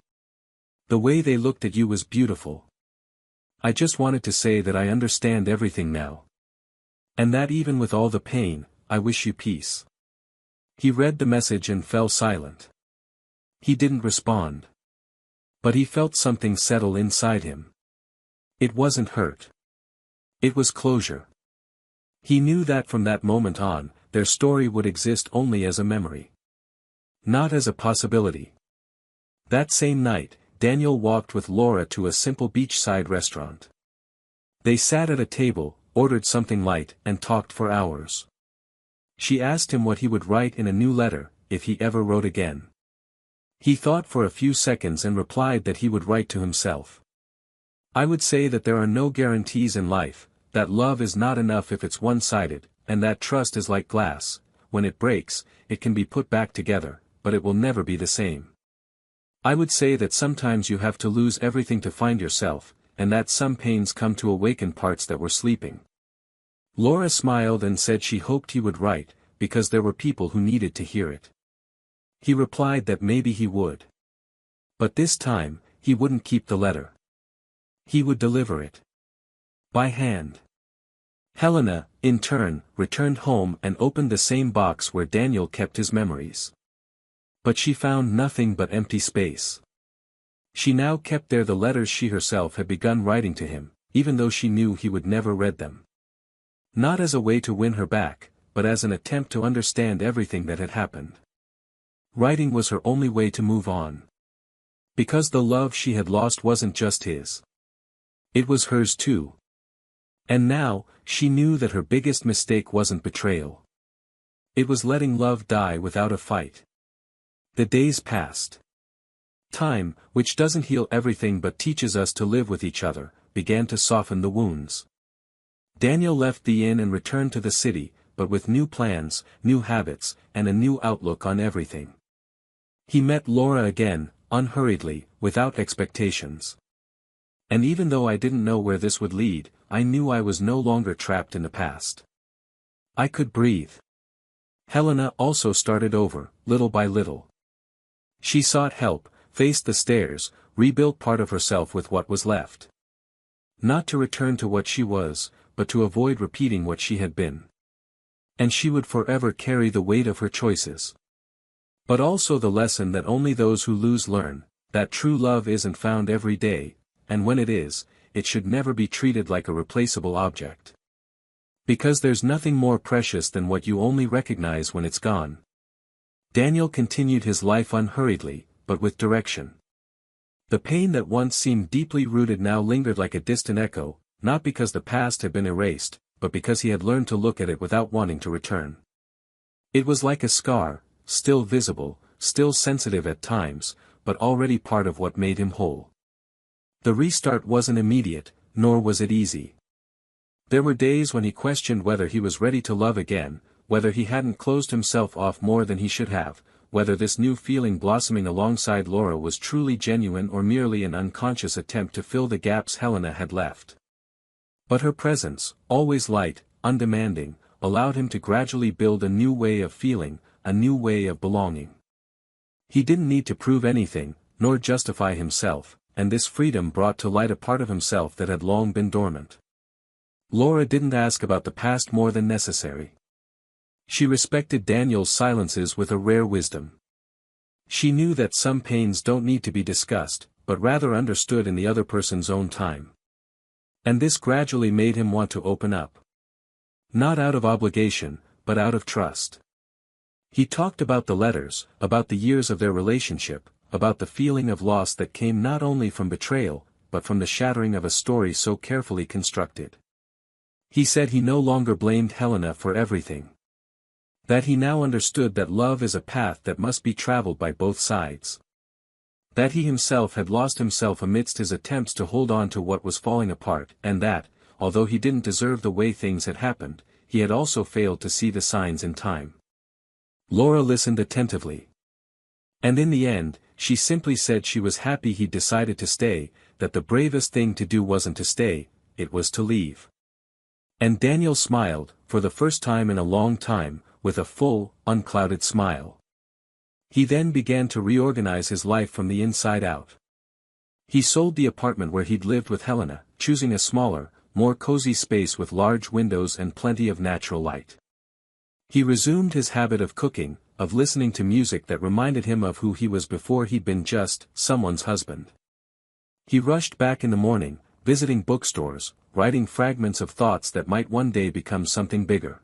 The way they looked at you was beautiful. I just wanted to say that I understand everything now. And that even with all the pain, I wish you peace. He read the message and fell silent. He didn't respond. But he felt something settle inside him. It wasn't hurt. It was closure. He knew that from that moment on, their story would exist only as a memory. Not as a possibility. That same night, Daniel walked with Laura to a simple beachside restaurant. They sat at a table, ordered something light, and talked for hours. She asked him what he would write in a new letter, if he ever wrote again. He thought for a few seconds and replied that he would write to himself. I would say that there are no guarantees in life, that love is not enough if it's one-sided, and that trust is like glass, when it breaks, it can be put back together, but it will never be the same. I would say that sometimes you have to lose everything to find yourself, and that some pains come to awaken parts that were sleeping. Laura smiled and said she hoped he would write, because there were people who needed to hear it. He replied that maybe he would. But this time, he wouldn't keep the letter. He would deliver it. By hand. Helena, in turn, returned home and opened the same box where Daniel kept his memories. But she found nothing but empty space. She now kept there the letters she herself had begun writing to him, even though she knew he would never read them. Not as a way to win her back, but as an attempt to understand everything that had happened. Writing was her only way to move on. Because the love she had lost wasn't just his. It was hers too. And now, she knew that her biggest mistake wasn't betrayal. It was letting love die without a fight. The days passed. Time, which doesn't heal everything but teaches us to live with each other, began to soften the wounds. Daniel left the inn and returned to the city, but with new plans, new habits, and a new outlook on everything. He met Laura again, unhurriedly, without expectations. And even though I didn't know where this would lead, I knew I was no longer trapped in the past. I could breathe. Helena also started over, little by little. She sought help, faced the stairs, rebuilt part of herself with what was left. Not to return to what she was, but to avoid repeating what she had been. And she would forever carry the weight of her choices. But also the lesson that only those who lose learn, that true love isn't found every day, and when it is, it should never be treated like a replaceable object. Because there's nothing more precious than what you only recognize when it's gone. Daniel continued his life unhurriedly, but with direction. The pain that once seemed deeply rooted now lingered like a distant echo, not because the past had been erased, but because he had learned to look at it without wanting to return. It was like a scar, still visible, still sensitive at times, but already part of what made him whole. The restart wasn't immediate, nor was it easy. There were days when he questioned whether he was ready to love again, whether he hadn't closed himself off more than he should have, whether this new feeling blossoming alongside Laura was truly genuine or merely an unconscious attempt to fill the gaps Helena had left. But her presence, always light, undemanding, allowed him to gradually build a new way of feeling, a new way of belonging. He didn't need to prove anything, nor justify himself, and this freedom brought to light a part of himself that had long been dormant. Laura didn't ask about the past more than necessary. She respected Daniel's silences with a rare wisdom. She knew that some pains don't need to be discussed, but rather understood in the other person's own time. And this gradually made him want to open up. Not out of obligation, but out of trust. He talked about the letters, about the years of their relationship, about the feeling of loss that came not only from betrayal, but from the shattering of a story so carefully constructed. He said he no longer blamed Helena for everything. That he now understood that love is a path that must be traveled by both sides. That he himself had lost himself amidst his attempts to hold on to what was falling apart, and that, although he didn't deserve the way things had happened, he had also failed to see the signs in time. Laura listened attentively. And in the end, she simply said she was happy he'd decided to stay, that the bravest thing to do wasn't to stay, it was to leave. And Daniel smiled, for the first time in a long time, with a full, unclouded smile. He then began to reorganize his life from the inside out. He sold the apartment where he'd lived with Helena, choosing a smaller, more cozy space with large windows and plenty of natural light. He resumed his habit of cooking, of listening to music that reminded him of who he was before he'd been just someone's husband. He rushed back in the morning, visiting bookstores, writing fragments of thoughts that might one day become something bigger.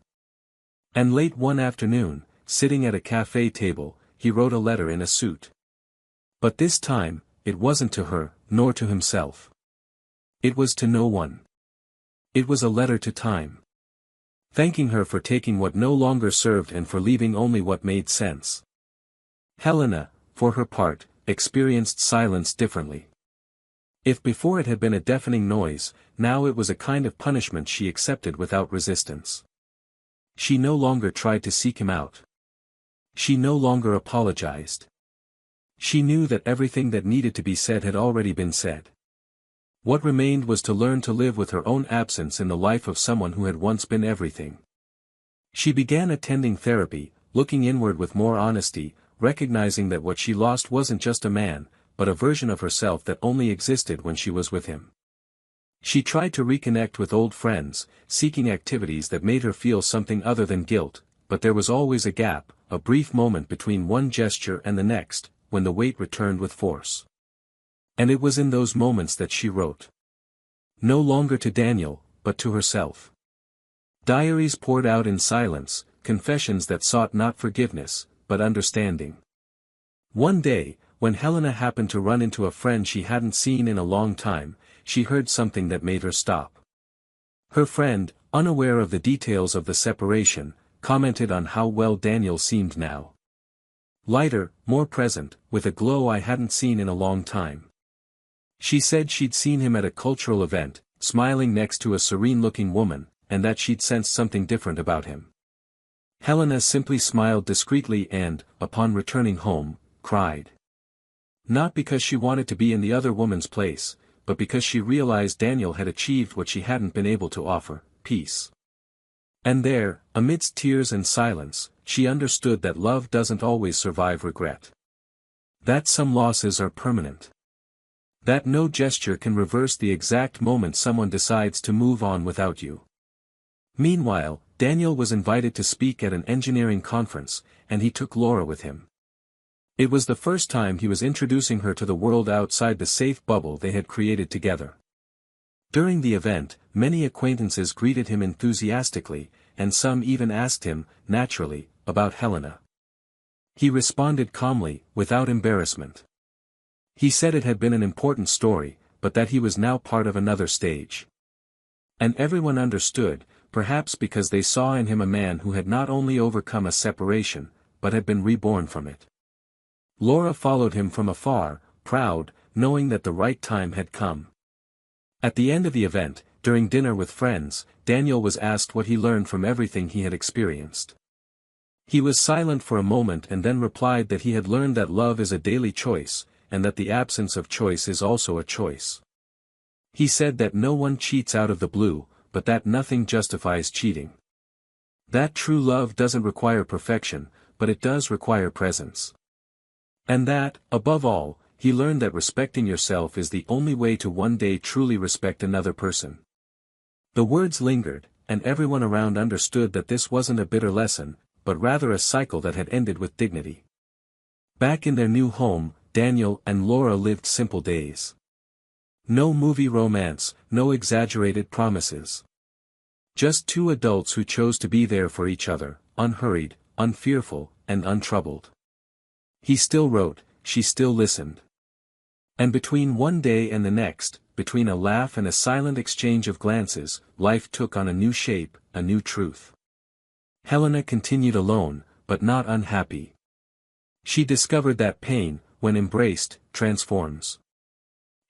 And late one afternoon, sitting at a cafe table, he wrote a letter in a suit. But this time, it wasn't to her, nor to himself. It was to no one. It was a letter to time. Thanking her for taking what no longer served and for leaving only what made sense. Helena, for her part, experienced silence differently. If before it had been a deafening noise, now it was a kind of punishment she accepted without resistance. She no longer tried to seek him out. She no longer apologized. She knew that everything that needed to be said had already been said. What remained was to learn to live with her own absence in the life of someone who had once been everything. She began attending therapy, looking inward with more honesty, recognizing that what she lost wasn't just a man, but a version of herself that only existed when she was with him. She tried to reconnect with old friends, seeking activities that made her feel something other than guilt, but there was always a gap, a brief moment between one gesture and the next, when the weight returned with force. And it was in those moments that she wrote. No longer to Daniel, but to herself. Diaries poured out in silence, confessions that sought not forgiveness, but understanding. One day, when Helena happened to run into a friend she hadn't seen in a long time, she heard something that made her stop. Her friend, unaware of the details of the separation, commented on how well Daniel seemed now. Lighter, more present, with a glow I hadn't seen in a long time. She said she'd seen him at a cultural event, smiling next to a serene-looking woman, and that she'd sensed something different about him. Helena simply smiled discreetly and, upon returning home, cried. Not because she wanted to be in the other woman's place, but because she realized Daniel had achieved what she hadn't been able to offer, peace. And there, amidst tears and silence, she understood that love doesn't always survive regret. That some losses are permanent. That no gesture can reverse the exact moment someone decides to move on without you. Meanwhile, Daniel was invited to speak at an engineering conference, and he took Laura with him. It was the first time he was introducing her to the world outside the safe bubble they had created together. During the event, many acquaintances greeted him enthusiastically, and some even asked him, naturally, about Helena. He responded calmly, without embarrassment. He said it had been an important story, but that he was now part of another stage. And everyone understood, perhaps because they saw in him a man who had not only overcome a separation, but had been reborn from it. Laura followed him from afar, proud, knowing that the right time had come. At the end of the event, during dinner with friends, Daniel was asked what he learned from everything he had experienced. He was silent for a moment and then replied that he had learned that love is a daily choice, and that the absence of choice is also a choice. He said that no one cheats out of the blue, but that nothing justifies cheating. That true love doesn't require perfection, but it does require presence. And that, above all, he learned that respecting yourself is the only way to one day truly respect another person. The words lingered, and everyone around understood that this wasn't a bitter lesson, but rather a cycle that had ended with dignity. Back in their new home, Daniel and Laura lived simple days. No movie romance, no exaggerated promises. Just two adults who chose to be there for each other, unhurried, unfearful, and untroubled. He still wrote, she still listened. And between one day and the next, between a laugh and a silent exchange of glances, life took on a new shape, a new truth. Helena continued alone, but not unhappy. She discovered that pain, when embraced, transforms.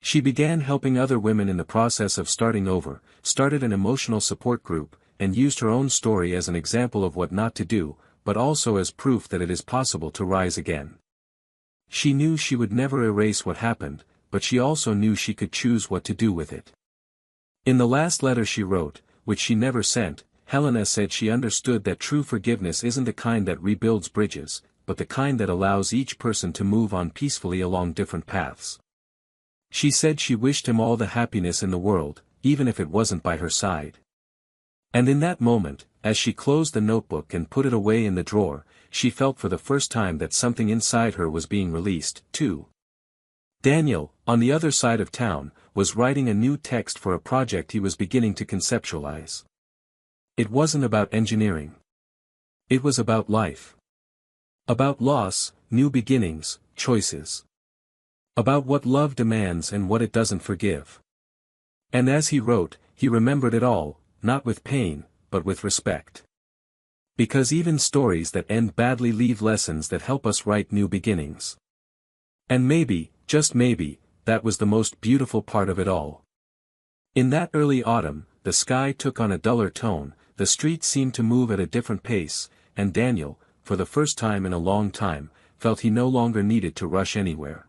She began helping other women in the process of starting over, started an emotional support group, and used her own story as an example of what not to do, but also as proof that it is possible to rise again. She knew she would never erase what happened, but she also knew she could choose what to do with it. In the last letter she wrote, which she never sent, Helena said she understood that true forgiveness isn't the kind that rebuilds bridges, but the kind that allows each person to move on peacefully along different paths. She said she wished him all the happiness in the world, even if it wasn't by her side. And in that moment, as she closed the notebook and put it away in the drawer, she felt for the first time that something inside her was being released, too. Daniel, on the other side of town, was writing a new text for a project he was beginning to conceptualize. It wasn't about engineering. It was about life. About loss, new beginnings, choices. About what love demands and what it doesn't forgive. And as he wrote, he remembered it all, not with pain, but with respect. Because even stories that end badly leave lessons that help us write new beginnings. And maybe, just maybe, that was the most beautiful part of it all. In that early autumn, the sky took on a duller tone, the streets seemed to move at a different pace, and Daniel, for the first time in a long time, felt he no longer needed to rush anywhere.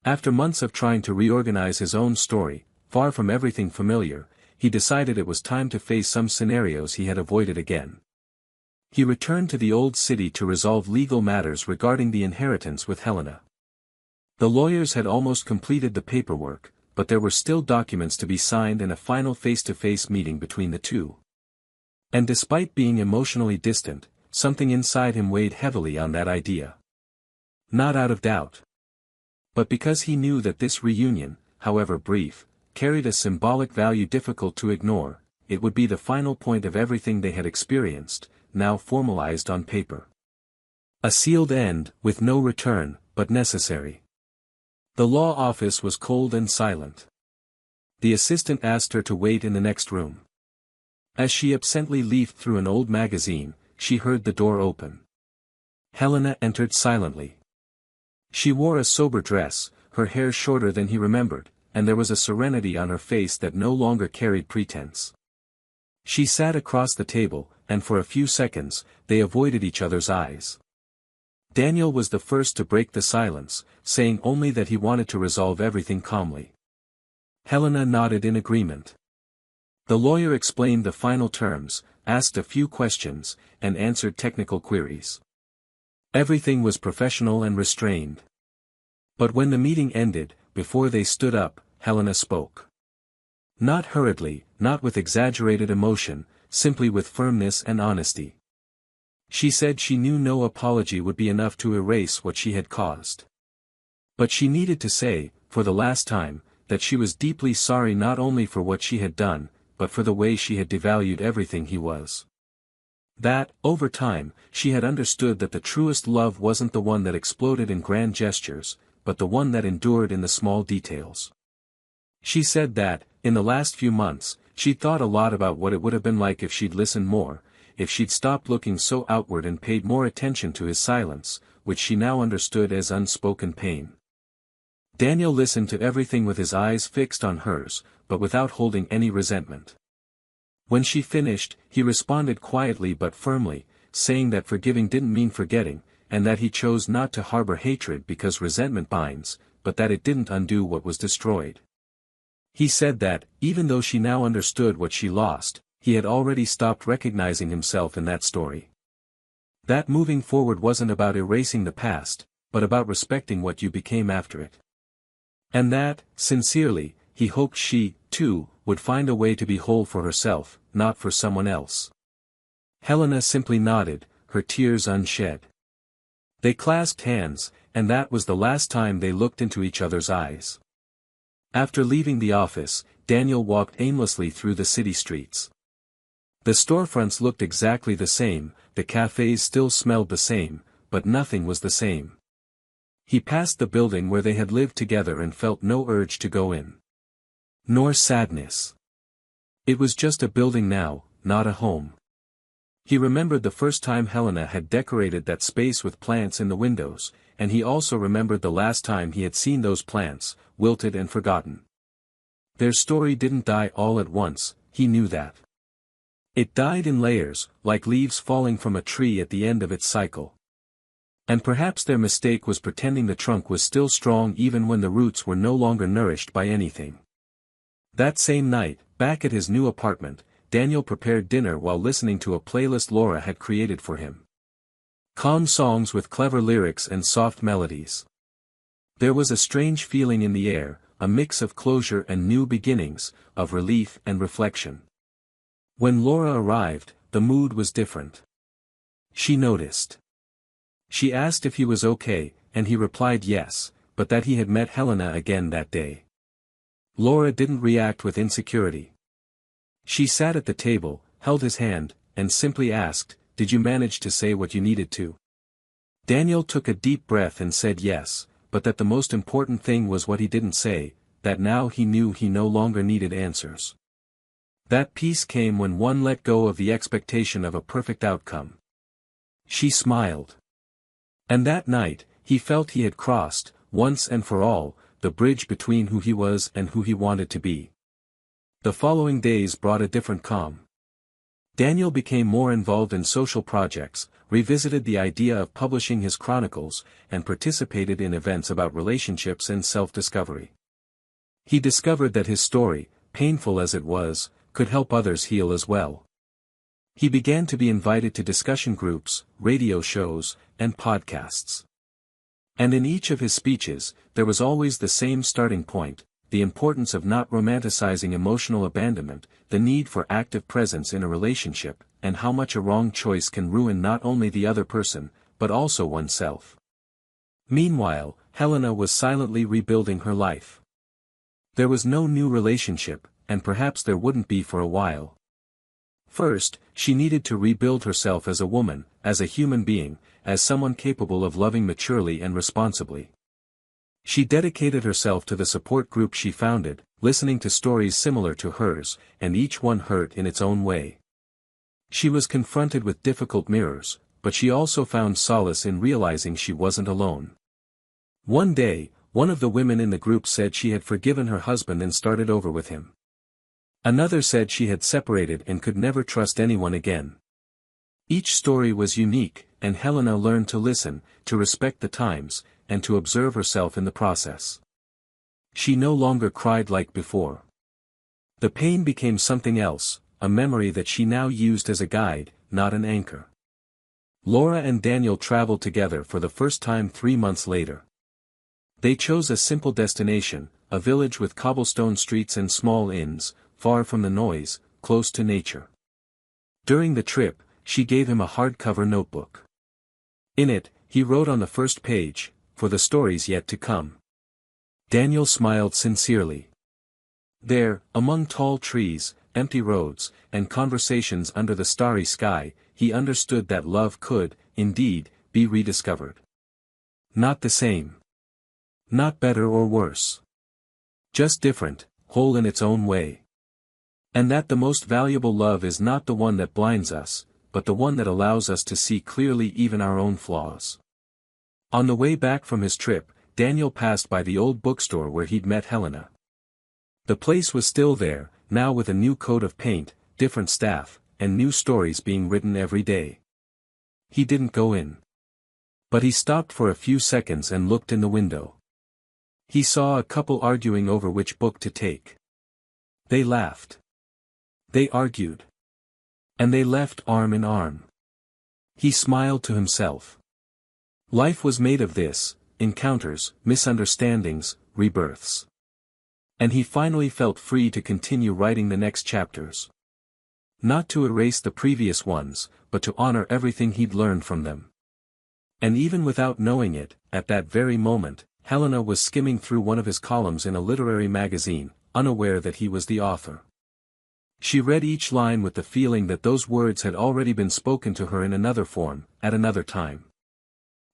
After months of trying to reorganize his own story, far from everything familiar, he decided it was time to face some scenarios he had avoided again. He returned to the old city to resolve legal matters regarding the inheritance with Helena. The lawyers had almost completed the paperwork, but there were still documents to be signed and a final face-to-face meeting between the two. And despite being emotionally distant, something inside him weighed heavily on that idea. Not out of doubt. But because he knew that this reunion, however brief, carried a symbolic value difficult to ignore, it would be the final point of everything they had experienced, now formalized on paper. A sealed end, with no return, but necessary. The law office was cold and silent. The assistant asked her to wait in the next room. As she absently leafed through an old magazine, she heard the door open. Helena entered silently. She wore a sober dress, her hair shorter than he remembered, and there was a serenity on her face that no longer carried pretense. She sat across the table, and for a few seconds, they avoided each other's eyes. Daniel was the first to break the silence, saying only that he wanted to resolve everything calmly. Helena nodded in agreement. The lawyer explained the final terms, asked a few questions, and answered technical queries. Everything was professional and restrained. But when the meeting ended, before they stood up, Helena spoke. Not hurriedly, not with exaggerated emotion, simply with firmness and honesty. She said she knew no apology would be enough to erase what she had caused. But she needed to say, for the last time, that she was deeply sorry not only for what she had done, but for the way she had devalued everything he was. That, over time, she had understood that the truest love wasn't the one that exploded in grand gestures, but the one that endured in the small details. She said that, in the last few months, she'd thought a lot about what it would have been like if she'd listened more, if she'd stopped looking so outward and paid more attention to his silence, which she now understood as unspoken pain. Daniel listened to everything with his eyes fixed on hers, but without holding any resentment. When she finished, he responded quietly but firmly, saying that forgiving didn't mean forgetting, and that he chose not to harbor hatred because resentment binds, but that it didn't undo what was destroyed. He said that, even though she now understood what she lost, he had already stopped recognizing himself in that story. That moving forward wasn't about erasing the past, but about respecting what you became after it. And that, sincerely, he hoped she, too, would find a way to be whole for herself, not for someone else. Helena simply nodded, her tears unshed. They clasped hands, and that was the last time they looked into each other's eyes. After leaving the office, Daniel walked aimlessly through the city streets. The storefronts looked exactly the same, the cafes still smelled the same, but nothing was the same. He passed the building where they had lived together and felt no urge to go in. Nor sadness. It was just a building now, not a home. He remembered the first time Helena had decorated that space with plants in the windows, and he also remembered the last time he had seen those plants, wilted and forgotten. Their story didn't die all at once, he knew that. It died in layers, like leaves falling from a tree at the end of its cycle. And perhaps their mistake was pretending the trunk was still strong even when the roots were no longer nourished by anything. That same night, back at his new apartment, Daniel prepared dinner while listening to a playlist Laura had created for him. Calm songs with clever lyrics and soft melodies. There was a strange feeling in the air, a mix of closure and new beginnings, of relief and reflection. When Laura arrived, the mood was different. She noticed. She asked if he was okay, and he replied yes, but that he had met Helena again that day. Laura didn't react with insecurity. She sat at the table, held his hand, and simply asked, "Did you manage to say what you needed to?" Daniel took a deep breath and said yes, but that the most important thing was what he didn't say, that now he knew he no longer needed answers. That peace came when one let go of the expectation of a perfect outcome. She smiled. And that night, he felt he had crossed, once and for all, the bridge between who he was and who he wanted to be. The following days brought a different calm. Daniel became more involved in social projects, revisited the idea of publishing his chronicles, and participated in events about relationships and self-discovery. He discovered that his story, painful as it was, could help others heal as well. He began to be invited to discussion groups, radio shows, and podcasts. And in each of his speeches, there was always the same starting point: the importance of not romanticizing emotional abandonment, the need for active presence in a relationship, and how much a wrong choice can ruin not only the other person, but also oneself. Meanwhile, Helena was silently rebuilding her life. There was no new relationship, and perhaps there wouldn't be for a while. First, she needed to rebuild herself as a woman, as a human being, as someone capable of loving maturely and responsibly. She dedicated herself to the support group she founded, listening to stories similar to hers, and each one hurt in its own way. She was confronted with difficult mirrors, but she also found solace in realizing she wasn't alone. One day, one of the women in the group said she had forgiven her husband and started over with him. Another said she had separated and could never trust anyone again. Each story was unique, and Helena learned to listen, to respect the times, and to observe herself in the process. She no longer cried like before. The pain became something else, a memory that she now used as a guide, not an anchor. Laura and Daniel traveled together for the first time 3 months later. They chose a simple destination, a village with cobblestone streets and small inns, far from the noise, close to nature. During the trip, she gave him a hardcover notebook. In it, he wrote on the first page, "For the stories yet to come." Daniel smiled sincerely. There, among tall trees, empty roads, and conversations under the starry sky, he understood that love could, indeed, be rediscovered. Not the same. Not better or worse. Just different, whole in its own way. And that the most valuable love is not the one that blinds us, but the one that allows us to see clearly even our own flaws. On the way back from his trip, Daniel passed by the old bookstore where he'd met Helena. The place was still there, now with a new coat of paint, different staff, and new stories being written every day. He didn't go in. But he stopped for a few seconds and looked in the window. He saw a couple arguing over which book to take. They laughed. They argued. And they left arm in arm. He smiled to himself. Life was made of this: encounters, misunderstandings, rebirths. And he finally felt free to continue writing the next chapters. Not to erase the previous ones, but to honor everything he'd learned from them. And even without knowing it, at that very moment, Helena was skimming through one of his columns in a literary magazine, unaware that he was the author. She read each line with the feeling that those words had already been spoken to her in another form, at another time.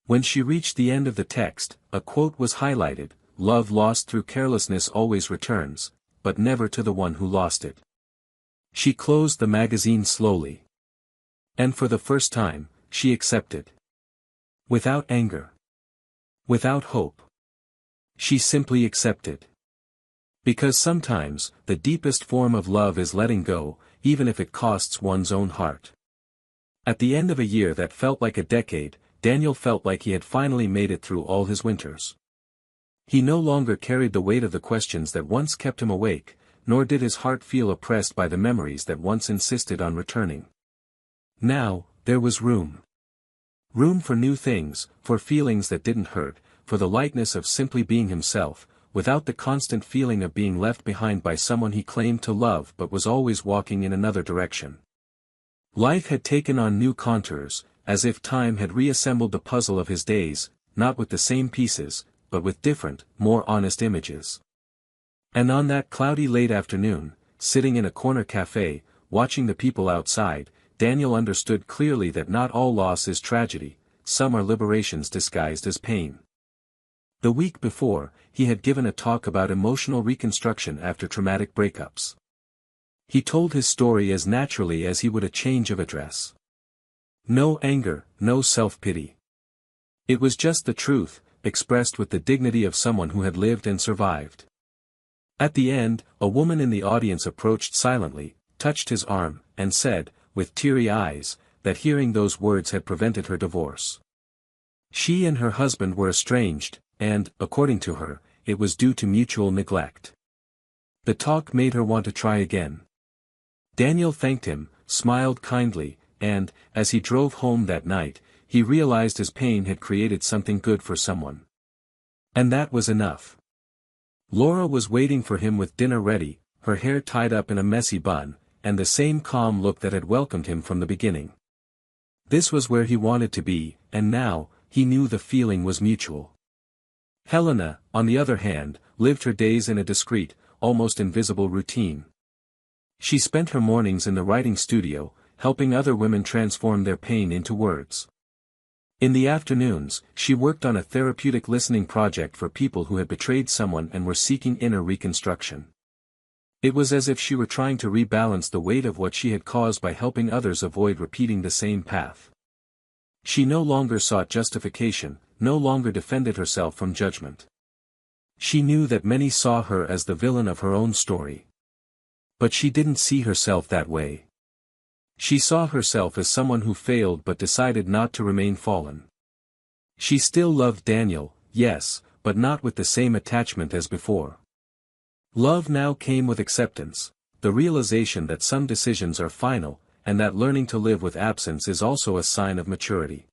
When she reached the end of the text, a quote was highlighted: "Love lost through carelessness always returns, but never to the one who lost it." She closed the magazine slowly. And for the first time, she accepted. Without anger. Without hope. She simply accepted. Because sometimes, the deepest form of love is letting go, even if it costs one's own heart. At the end of a year that felt like a decade, Daniel felt like he had finally made it through all his winters. He no longer carried the weight of the questions that once kept him awake, nor did his heart feel oppressed by the memories that once insisted on returning. Now, there was room. Room for new things, for feelings that didn't hurt, for the lightness of simply being himself, without the constant feeling of being left behind by someone he claimed to love but was always walking in another direction. Life had taken on new contours, as if time had reassembled the puzzle of his days, not with the same pieces, but with different, more honest images. And on that cloudy late afternoon, sitting in a corner cafe, watching the people outside, Daniel understood clearly that not all loss is tragedy, some are liberations disguised as pain. The week before, he had given a talk about emotional reconstruction after traumatic breakups. He told his story as naturally as he would a change of address. No anger, no self-pity. It was just the truth, expressed with the dignity of someone who had lived and survived. At the end, a woman in the audience approached silently, touched his arm, and said, with teary eyes, that hearing those words had prevented her divorce. She and her husband were estranged, and, according to her, it was due to mutual neglect. The talk made her want to try again. Daniel thanked him, smiled kindly, and, as he drove home that night, he realized his pain had created something good for someone. And that was enough. Laura was waiting for him with dinner ready, her hair tied up in a messy bun, and the same calm look that had welcomed him from the beginning. This was where he wanted to be, and now, he knew the feeling was mutual. Helena, on the other hand, lived her days in a discreet, almost invisible routine. She spent her mornings in the writing studio, helping other women transform their pain into words. In the afternoons, she worked on a therapeutic listening project for people who had betrayed someone and were seeking inner reconstruction. It was as if she were trying to rebalance the weight of what she had caused by helping others avoid repeating the same path. She no longer sought justification, no longer defended herself from judgment. She knew that many saw her as the villain of her own story. But she didn't see herself that way. She saw herself as someone who failed but decided not to remain fallen. She still loved Daniel, yes, but not with the same attachment as before. Love now came with acceptance, the realization that some decisions are final, and that learning to live with absence is also a sign of maturity.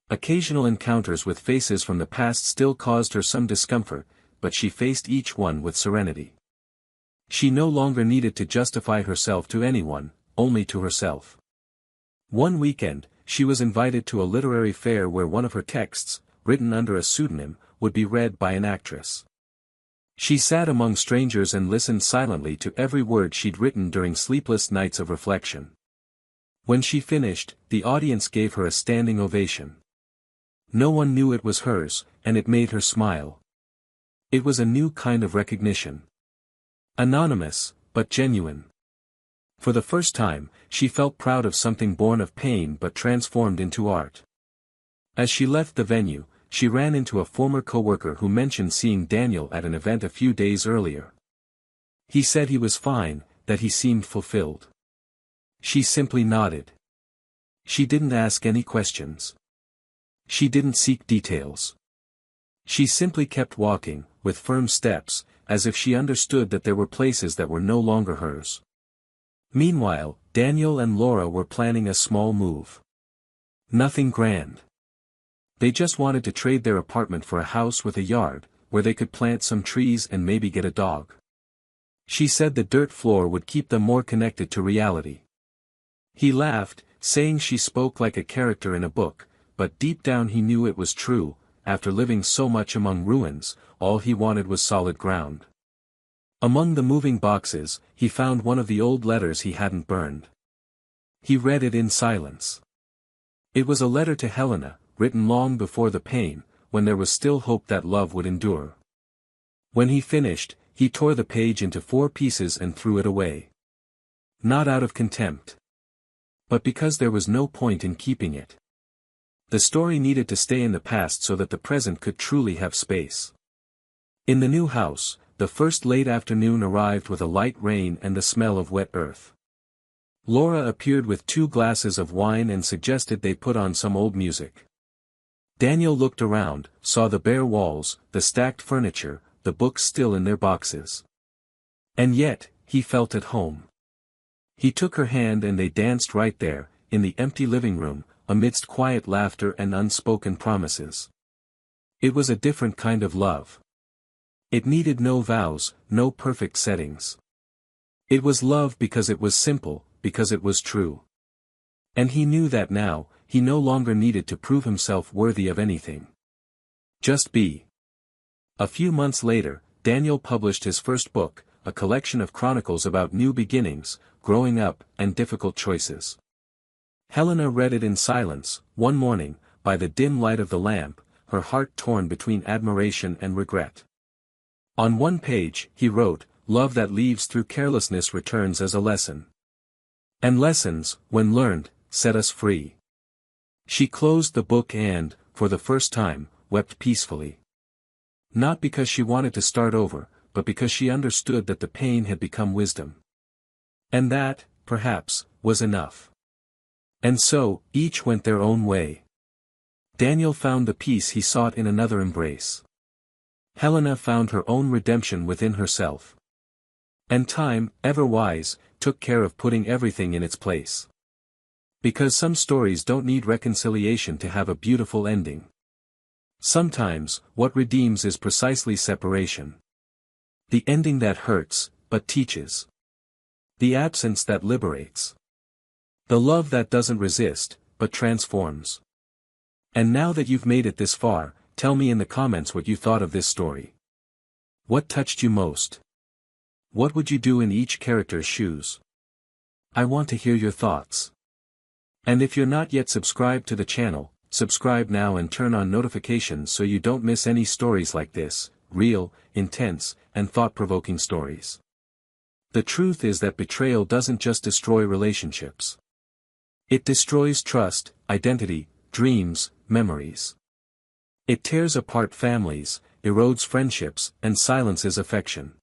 Occasional encounters with faces from the past still caused her some discomfort, but she faced each one with serenity. She no longer needed to justify herself to anyone, only to herself. One weekend, she was invited to a literary fair where one of her texts, written under a pseudonym, would be read by an actress. She sat among strangers and listened silently to every word she'd written during sleepless nights of reflection. When she finished, the audience gave her a standing ovation. No one knew it was hers, and it made her smile. It was a new kind of recognition. Anonymous, but genuine. For the first time, she felt proud of something born of pain but transformed into art. As she left the venue, she ran into a former coworker who mentioned seeing Daniel at an event a few days earlier. He said he was fine, that he seemed fulfilled. She simply nodded. She didn't ask any questions. She didn't seek details. She simply kept walking, with firm steps, as if she understood that there were places that were no longer hers. Meanwhile, Daniel and Laura were planning a small move. Nothing grand. They just wanted to trade their apartment for a house with a yard, where they could plant some trees and maybe get a dog. She said the dirt floor would keep them more connected to reality. He laughed, saying she spoke like a character in a book, but deep down he knew it was true. After living so much among ruins, all he wanted was solid ground. Among the moving boxes, he found one of the old letters he hadn't burned. He read it in silence. It was a letter to Helena, written long before the pain, when there was still hope that love would endure. When he finished, he tore the page into 4 pieces and threw it away. Not out of contempt, but because there was no point in keeping it. The story needed to stay in the past so that the present could truly have space. In the new house, the first late afternoon arrived with a light rain and the smell of wet earth. Laura appeared with 2 glasses of wine and suggested they put on some old music. Daniel looked around, saw the bare walls, the stacked furniture, the books still in their boxes. And yet, he felt at home. He took her hand and they danced right there, in the empty living room, amidst quiet laughter and unspoken promises. It was a different kind of love. It needed no vows, no perfect settings. It was love because it was simple, because it was true. And he knew that now, he no longer needed to prove himself worthy of anything. Just be. A few months later, Daniel published his first book, a collection of chronicles about new beginnings, growing up, and difficult choices. Helena read it in silence, one morning, by the dim light of the lamp, her heart torn between admiration and regret. On one page, he wrote, "Love that leaves through carelessness returns as a lesson. And lessons, when learned, set us free." She closed the book and, for the first time, wept peacefully. Not because she wanted to start over, but because she understood that the pain had become wisdom. And that, perhaps, was enough. And so, each went their own way. Daniel found the peace he sought in another embrace. Helena found her own redemption within herself. And time, ever wise, took care of putting everything in its place. Because some stories don't need reconciliation to have a beautiful ending. Sometimes, what redeems is precisely separation. The ending that hurts, but teaches. The absence that liberates. The love that doesn't resist, but transforms. And now that you've made it this far, tell me in the comments what you thought of this story. What touched you most? What would you do in each character's shoes? I want to hear your thoughts. And if you're not yet subscribed to the channel, subscribe now and turn on notifications so you don't miss any stories like this, real, intense, and thought-provoking stories. The truth is that betrayal doesn't just destroy relationships. It destroys trust, identity, dreams, memories. It tears apart families, erodes friendships, and silences affection.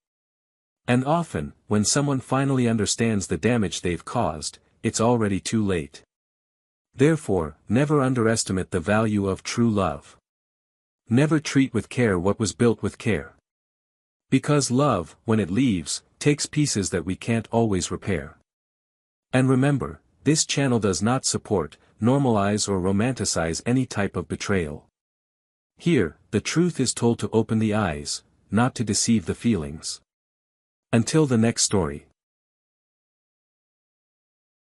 And often, when someone finally understands the damage they've caused, it's already too late. Therefore, never underestimate the value of true love. Never treat with care what was built with care. Because love, when it leaves, takes pieces that we can't always repair. And remember, this channel does not support, normalize or romanticize any type of betrayal. Here, the truth is told to open the eyes, not to deceive the feelings. Until the next story.